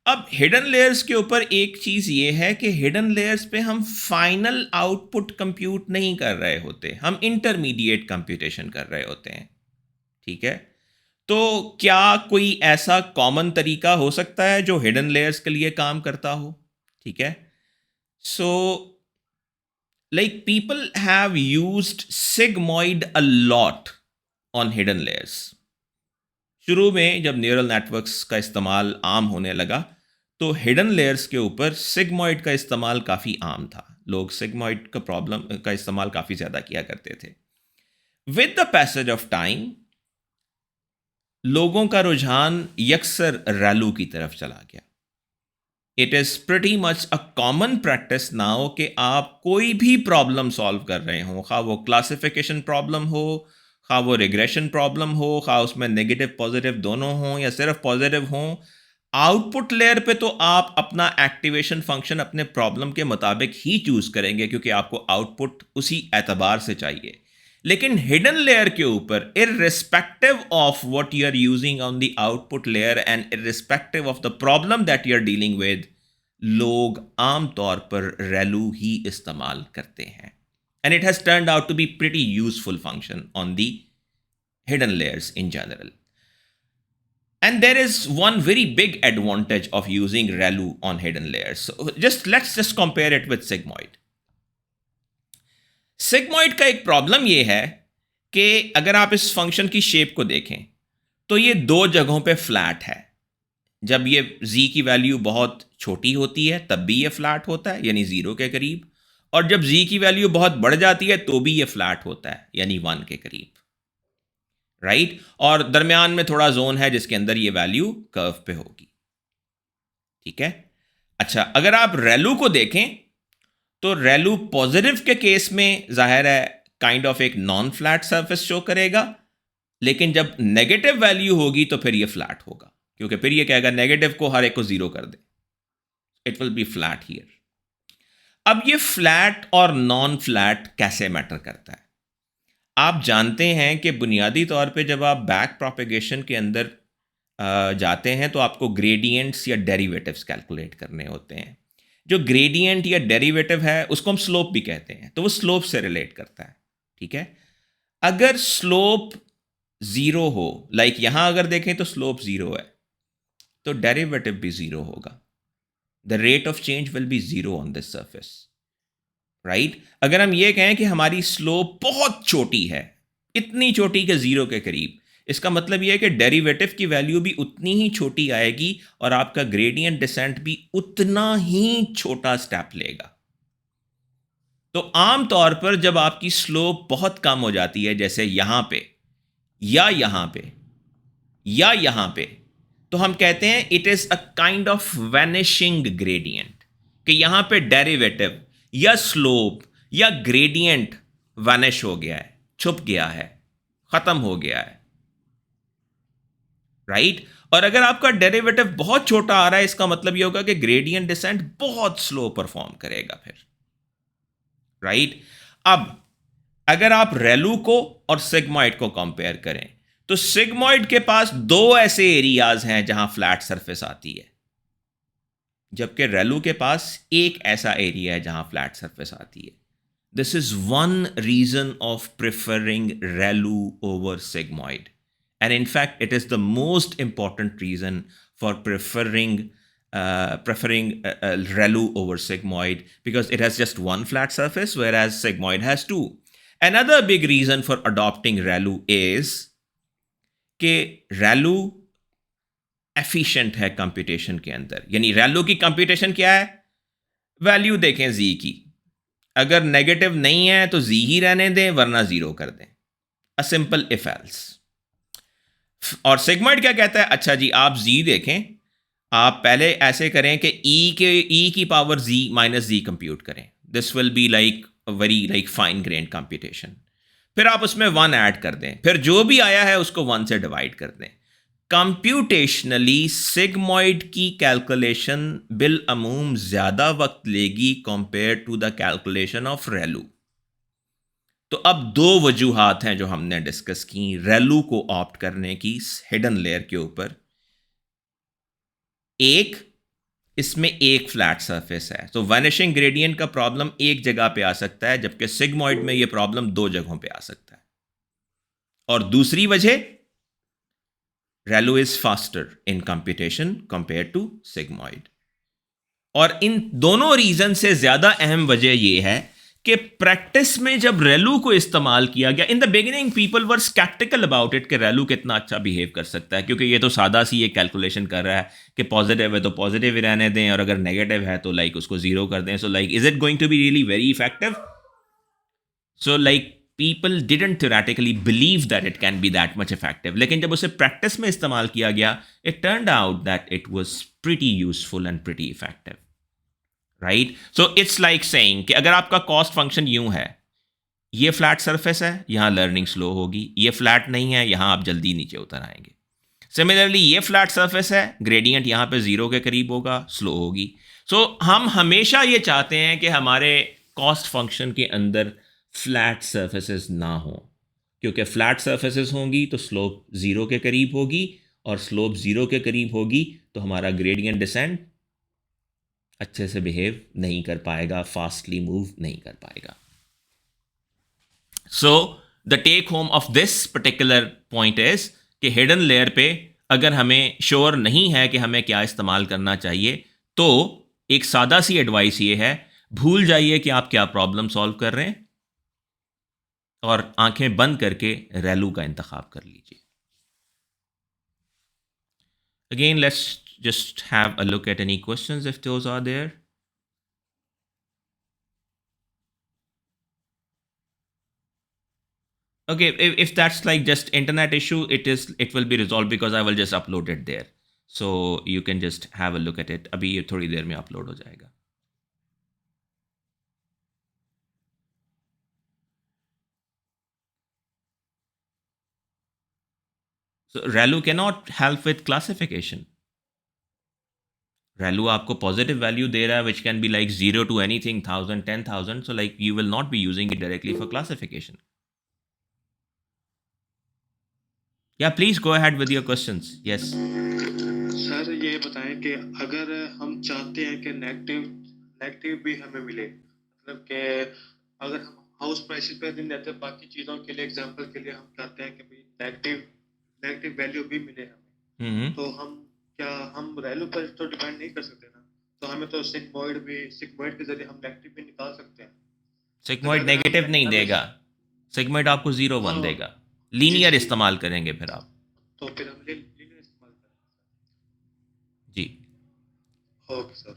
A: अब हिडन लेयर्स के ऊपर एक चीज़ ये है कि हिडन लेयर्स पे हम फाइनल आउटपुट कंप्यूट नहीं कर रहे होते, हम इंटरमीडिएट कंप्यूटेशन कर रहे होते हैं. ठीक है. तो क्या कोई ऐसा कॉमन तरीका हो सकता है जो हिडन लेयर्स के लिए काम करता हो? ठीक है, so like people have used sigmoid a lot on hidden layers. शुरू में जब न्यूरल नेटवर्क्स का इस्तेमाल आम होने लगा तो हिडन लेयर्स के ऊपर सिगमॉइड का इस्तेमाल काफ़ी आम था। लोग सिगमॉइड का प्रॉब्लम का इस्तेमाल काफ़ी ज़्यादा किया करते थे। With the passage of time लोगों का रुझान यकसर रैलू की तरफ चला गया। It is pretty much a common practice now कि आप कोई भी प्रॉब्लम सॉल्व कर रहे हो, खा वो क्लासिफिकेशन प्रॉब्लम हो, खा वो रिग्रेशन प्रॉब्लम हो, खा उसमें नेगेटिव पॉजिटिव दोनों हों या सिर्फ पॉजिटिव हों, आउटपुट लेयर पे तो आप अपना एक्टिवेशन फंक्शन अपने प्रॉब्लम के मुताबिक ही चूज करेंगे क्योंकि आपको आउटपुट उसी एतबार से चाहिए। लेकिन हिडन लेयर के ऊपर irrespective of what you are using on the output layer and irrespective of the problem that you are dealing with, लोग आमतौर पर रैलू ही इस्तेमाल करते हैं। And it has turned out to be pretty useful function on the hidden layers in general. And there is one very big advantage of using ReLU on hidden layers. So let's just compare it with sigmoid. Sigmoid का एक problem ये है कि अगर आप इस function की shape को देखें तो ये दो जगहों पे फ्लैट है। जब ये z की वैल्यू बहुत छोटी होती है तब भी ये फ्लैट होता है, यानी 0 के करीब, और जब z की वैल्यू बहुत बढ़ जाती है तो भी ये फ्लैट होता है, यानी 1 के करीब, राइट। और दरमियान में थोड़ा जोन है जिसके अंदर ये वैल्यू कर्व पे होगी, ठीक है। अच्छा, अगर आप रैलू को देखें तो रैलू पॉजिटिव के केस में जाहिर है काइंड ऑफ एक नॉन फ्लैट सरफेस शो करेगा, लेकिन जब नेगेटिव वैल्यू होगी तो फिर ये फ्लैट होगा, क्योंकि फिर ये कहेगा नेगेटिव को हर एक को 0 कर दे, it will be flat here. अब ये फ्लैट और नॉन फ्लैट कैसे मैटर करता है? आप जानते हैं कि बुनियादी तौर पे जब आप बैक प्रोपेगेशन के अंदर जाते हैं तो आपको ग्रेडियंट्स या डेरिवेटिव्स कैलकुलेट करने होते हैं। जो ग्रेडियंट या डेरिवेटिव है उसको हम स्लोप भी कहते हैं, तो वो स्लोप से रिलेट करता है, ठीक है। अगर स्लोप 0 हो, लाइक यहां अगर देखें तो स्लोप 0 है, तो डेरिवेटिव भी 0 होगा। The rate of change will be 0 on this surface, right. अगर हम ये कहें कि हमारी स्लोप बहुत छोटी है, इतनी छोटी कि 0 के करीब, इसका मतलब यह है कि डेरिवेटिव की वैल्यू भी उतनी ही छोटी आएगी और आपका ग्रेडियंट डिसेंट भी उतना ही छोटा स्टेप लेगा। तो आमतौर पर जब आपकी स्लोप बहुत कम हो जाती है, जैसे यहां पे या यहां पे या यहां पे, तो हम कहते हैं it is a kind of vanishing gradient, कि यहां पे डेरिवेटिव या स्लोप या ग्रेडियंट वैनिश हो गया है, छुप गया है, खत्म हो गया है, राइट। और अगर आपका डेरिवेटिव बहुत छोटा आ रहा है, इसका मतलब यह होगा कि ग्रेडियंट डिसेंट बहुत स्लो परफॉर्म करेगा फिर, राइट। अब अगर आप रैलू को और सिग्मॉइड को कंपेयर करें तो सिग्मॉइड के पास दो ऐसे एरियाज हैं जहां फ्लैट सरफेस आती है, जबकि रैलू के पास एक ऐसा एरिया है जहां फ्लैट सरफेस आती है। This is one reason of preferring ReLU over sigmoid, and in fact it is the most important reason for preferring relu over sigmoid, because it has just one flat surface whereas sigmoid has two. Another big reason for adopting relu is कि relu efficient है computation के अंदर। यानी रैलू की computation क्या है? Value देखें जी की, अगर नेगेटिव नहीं है तो जी ही रहने दें, वरना 0 कर दें, अ सिंपल इफ एल्स। और सिग्मॉइड क्या कहता है? अच्छा जी, आप जी देखें, आप पहले ऐसे करें कि ई की पावर जी माइनस जी कंप्यूट करें, this will be like very like fine grand computation. फिर आप उसमें 1 ऐड कर दें, फिर जो भी आया है उसको 1 से डिवाइड कर दें। कंप्यूटेशनली सिग्मॉइड की कैलकुलेशन बिल अमूम ज्यादा वक्त लेगी compare to the calculation of ReLU. तो अब दो वजूहात हैं जो हमने डिस्कस की रैलू को ऑप्ट करने की हिडन लेयर के ऊपर। एक, इसमें एक फ्लैट सरफेस है, तो वैनिशिंग ग्रेडियंट का प्रॉब्लम एक जगह पे आ सकता है, जबकि सिग्मॉइड में यह प्रॉब्लम 2 जगहों पे आ सकता है। और दूसरी वजह ReLU is faster in computation compared to sigmoid. और इन दोनों रीजन से ज़्यादा अहम वजह यह है कि प्रैक्टिस में जब रेलू को इस्तेमाल किया गया, in the beginning people were skeptical about it कि रेलू कितना अच्छा बिहेव कर सकता है, क्योंकि ये तो सादा सी एक कैलकुलेशन कर रहा है कि पॉजिटिव है तो पॉजिटिव ही रहने दें और अगर नेगेटिव है तो लाइक उसको जीरो कर दें. So like is it going to be really very effective? So like people didn't theoretically believe that it can be that much effective. लेकिन जब उसे प्रैक्टिस में इस्तेमाल किया गया, it turned out that it was pretty useful and pretty effective. Right? So it's like saying कि अगर आपका कॉस्ट फंक्शन यूं है, ये फ्लैट सरफेस है, यहां लर्निंग स्लो होगी, ये फ्लैट नहीं है, यहां आप जल्दी नीचे उतर आएंगे. सिमिलरली ये फ्लैट सरफेस है, ग्रेडियंट यहां पे जीरो के करीब होगा, स्लो होगी. सो हम हमेशा ये चाहते हैं कि हमारे कॉस्ट फंक्शन के अंदर फ्लैट सरफेसेस ना हो, क्योंकि फ्लैट सरफेसेस होंगी तो स्लोप ज़ीरो के करीब होगी, और स्लोप ज़ीरो के करीब होगी तो हमारा ग्रेडियंट डिसेंट अच्छे से बिहेव नहीं कर पाएगा, फास्टली मूव नहीं कर पाएगा. So the take home of this particular point is कि हिडन लेयर पे अगर हमें श्योर नहीं है कि हमें क्या इस्तेमाल करना चाहिए, तो एक सादा सी एडवाइस ये है, भूल जाइए कि आप क्या प्रॉब्लम सॉल्व कर रहे हैं और आंखें बंद करके रेलू का इंतखाब कर लीजिए. Again let's just have a look at any questions if those are there. Okay, if that's like just internet issue, it will be resolved because I will just upload it there. So you can just have a look at it. अभी ये थोड़ी देर में upload हो जाएगा. So ReLU cannot help with classification. ReLU आपको positive value दे रहा है which can be like 0 to anything, 1000, 10,000. So like you will not be using it directly for classification. Yeah, please go ahead with your questions. Yes.
C: Sir ये बताएं कि अगर हम चाहते हैं कि नेगेटिव भी हमें मिले, मतलब कि अगर हम हाउस प्राइसेस पे दिन देते, बाकी चीज़ों के लिए एग्जांपल के लिए हम चाहते हैं कि भाई नेगेटिव वैल्यू भी मिले हमें, तो हम रेलू पर तो डिपेंड नहीं कर सकते ना, तो हमें तो सिग्मॉइड के जरिए हम नेगेटिव भी निकाल सकते हैं.
A: सिग्मॉइड नेगेटिव नहीं देगा, सिग्मॉइड आपको 0 1 देगा. लीनियर इस्तेमाल करेंगे फिर आप,
C: तो फिर हम लीनियर इस्तेमाल करेंगे
A: जी.
C: Okay sir.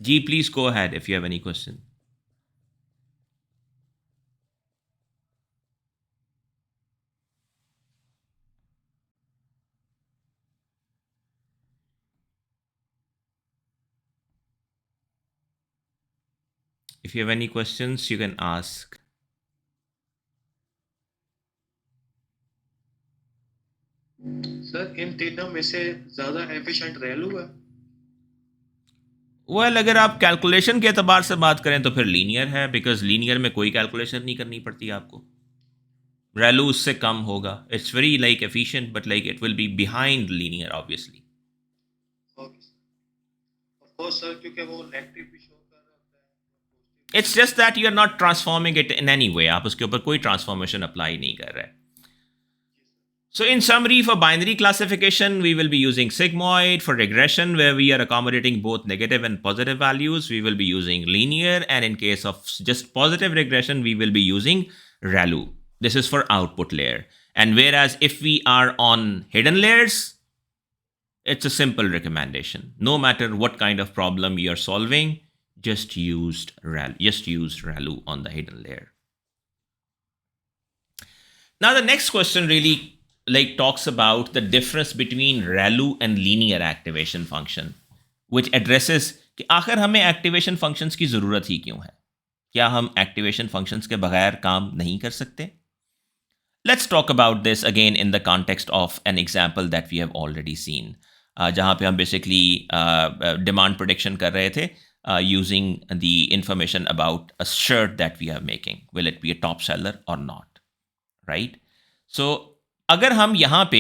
A: जी please go ahead if you have any question. If you have any questions, you can ask.
C: Sir इन तीनों में से ज़्यादा एफिशिएंट रेलू है?
A: वेल अगर आप कैलकुलेशन के एतबार से बात करें तो फिर लीनियर है, बिकॉज लीनियर में कोई कैलकुलेशन नहीं करनी पड़ती आपको. रेलू उससे कम होगा. It's very like efficient but like it will be behind linear obviously.
C: Okay sir. Of course sir, क्योंकि वो नेगेटिव भी शो कर रहा होता है.
A: It's just that you are not transforming it in any way. आप उसके ऊपर कोई ट्रांसफॉर्मेशन अप्लाई नहीं कर रहे. So in summary, for binary classification, we will be using sigmoid. For regression, where we are accommodating both negative and positive values, we will be using linear. And in case of just positive regression, we will be using ReLU. This is for output layer. And whereas if we are on hidden layers, it's a simple recommendation. No matter what kind of problem you are solving, just use ReLU on the hidden layer. Now the next question really like talks about the difference between ReLU and linear activation function, which addresses कि आखिर हमें activation functions की ज़रूरत ही क्यों है. क्या हम activation functions के बगैर काम नहीं कर सकते? Let's talk about this again in the context of an example that we have already seen, जहाँ पे हम basically demand prediction कर रहे थे using the information about a shirt that we are making. Will it be a top seller or not? Right? So अगर हम यहाँ पे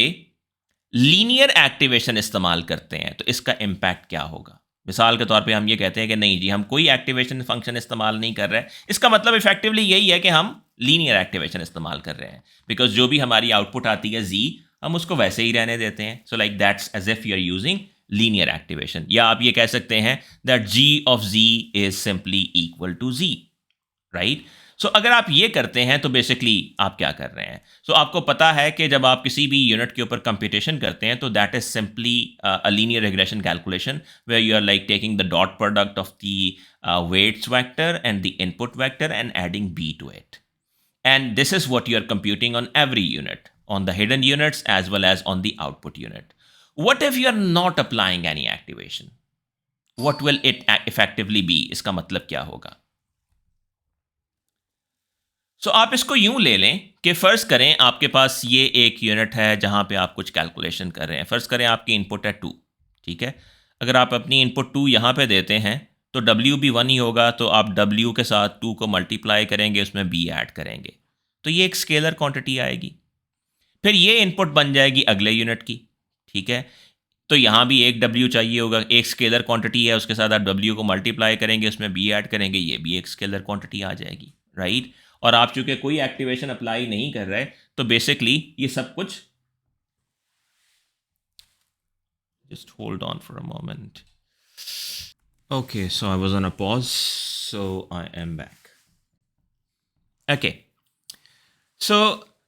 A: लीनियर एक्टिवेशन इस्तेमाल करते हैं तो इसका इम्पैक्ट क्या होगा. मिसाल के तौर पे हम ये कहते हैं कि नहीं जी, हम कोई एक्टिवेशन फंक्शन इस्तेमाल नहीं कर रहे हैं. इसका मतलब इफेक्टिवली यही है कि हम लीनियर एक्टिवेशन इस्तेमाल कर रहे हैं, बिकॉज जो भी हमारी आउटपुट आती है जी, हम उसको वैसे ही रहने देते हैं. So like that's as if you are using linear activation. या आप ये कह सकते हैं that g of z is simply equal to z, right. So अगर आप ये करते हैं तो बेसिकली आप क्या कर रहे हैं. सो आपको पता है कि जब आप किसी भी यूनिट के ऊपर कंप्यूटेशन करते हैं तो that is simply a linear regression calculation where you are like taking the dot product of the weights vector and the input vector and adding b to it. And this is what you are computing on every unit, on the hidden units as well as on the output unit. What if you are not applying any activation? What will it effectively be? इसका मतलब क्या होगा. So आप इसको यूं ले लें कि फ़र्ज़ करें आपके पास ये एक यूनिट है जहां पे आप कुछ कैलकुलेशन कर रहे हैं. फ़र्ज़ करें आपकी इनपुट है 2, ठीक है. अगर आप अपनी इनपुट 2 यहाँ पे देते हैं तो W भी 1 ही होगा, तो आप W के साथ 2 को मल्टीप्लाई करेंगे, उसमें B ऐड करेंगे, तो ये एक स्केलर क्वांटिटी आएगी. फिर ये इनपुट बन जाएगी अगले यूनिट की, ठीक है. तो यहाँ भी एक W चाहिए होगा, एक स्केलर क्वांटिटी है, उसके साथ आप W को मल्टीप्लाई करेंगे, उसमें B ऐड करेंगे, ये भी एक स्केलर क्वांटिटी आ जाएगी, राइट. और आप चूंकि कोई एक्टिवेशन अप्लाई नहीं कर रहे तो बेसिकली ये सब कुछ, just hold on for a moment. Okay, so I was on a pause, so I am back. Okay, so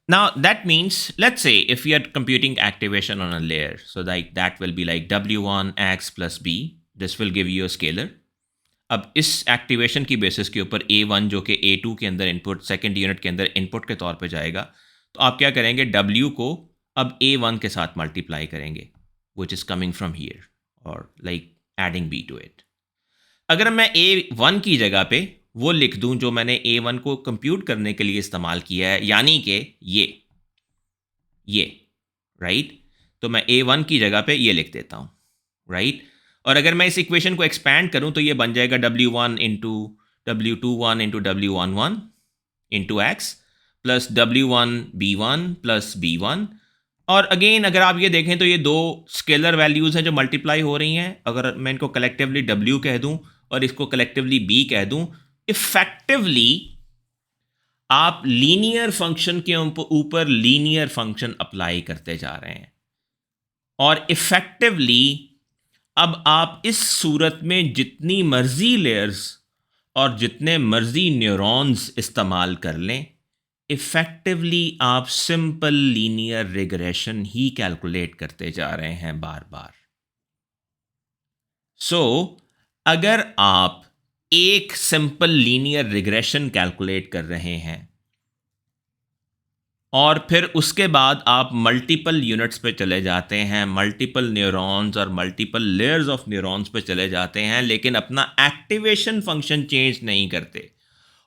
A: now that means, let's say if we are computing activation on a layer, so like that will be like W1 X plus B, this will give you a scalar. अब इस activation की basis के ऊपर A1 जो कि A2 के अंदर input, second unit के अंदर इनपुट के तौर पे जाएगा, तो आप क्या करेंगे, W को अब A1 के साथ मल्टीप्लाई करेंगे, which is coming from here, or like adding B to it. अगर मैं A1 की जगह पे वो लिख दूं जो मैंने A1 को कंप्यूट करने के लिए इस्तेमाल किया है, यानी कि ये राइट. तो मैं A1 की जगह पे ये लिख देता हूं, राइट. और अगर मैं इस इक्वेशन को एक्सपैंड करूं तो ये बन जाएगा W1 into W21 into W11 into x plus W1 B1 plus B1. और अगेन अगर आप ये देखें तो ये दो स्केलर वैल्यूज़ हैं जो मल्टीप्लाई हो रही हैं. अगर मैं इनको कलेक्टिवली W कह दूं और इसको कलेक्टिवली B कह दूं, इफेक्टिवली आप लीनियर फंक्शन के ऊपर लीनियर फंक्शन अप्लाई करते जा रहे हैं. और इफेक्टिवली अब आप इस सूरत में जितनी मर्जी लेयर्स और जितने मर्जी न्यूरॉन्स इस्तेमाल कर लें, इफेक्टिवली आप सिंपल लीनियर रिग्रेशन ही कैलकुलेट करते जा रहे हैं बार बार. सो अगर आप एक सिंपल लीनियर रिग्रेशन कैलकुलेट कर रहे हैं और फिर उसके बाद आप मल्टीपल यूनिट्स पे चले जाते हैं, मल्टीपल न्यूरॉन्स और मल्टीपल लेयर्स ऑफ न्यूरॉन्स पे चले जाते हैं, लेकिन अपना एक्टिवेशन फंक्शन चेंज नहीं करते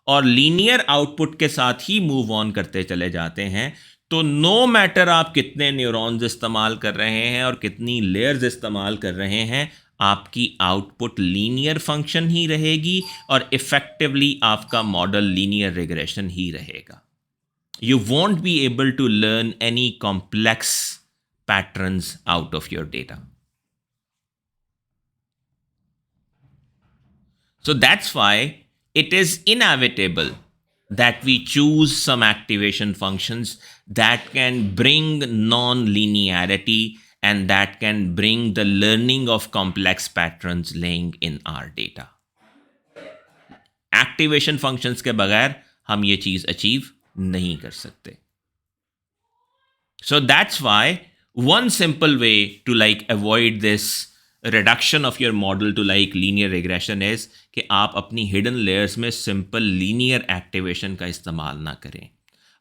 A: और लीनियर आउटपुट के साथ ही मूव ऑन करते चले जाते हैं, तो नो मैटर आप कितने न्यूरॉन्स इस्तेमाल कर रहे हैं और कितनी लेयर्स इस्तेमाल कर रहे हैं, आपकी आउटपुट लीनियर फंक्शन ही रहेगी और इफेक्टिवली आपका मॉडल लीनियर रिग्रेशन ही रहेगा. You won't be able to learn any complex patterns out of your data. So that's why it is inevitable that we choose some activation functions that can bring non-linearity and that can bring the learning of complex patterns laying in our data. Activation functions के बगैर हम ये चीज़ achieve नहीं कर सकते. So that's why one simple way to like avoid this reduction of your model to like linear regression is कि आप अपनी hidden layers में simple linear activation का इस्तेमाल ना करें.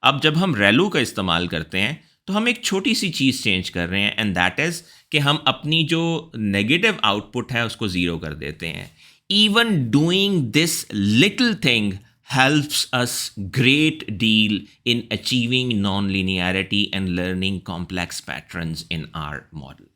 A: अब जब हम ReLU का इस्तेमाल करते हैं तो हम एक छोटी सी चीज़ चेंज कर रहे हैं, and that is कि हम अपनी जो नेगेटिव आउटपुट है उसको ज़ीरो कर देते हैं. Even doing this little thing helps us great deal in achieving non-linearity and learning complex patterns in our model.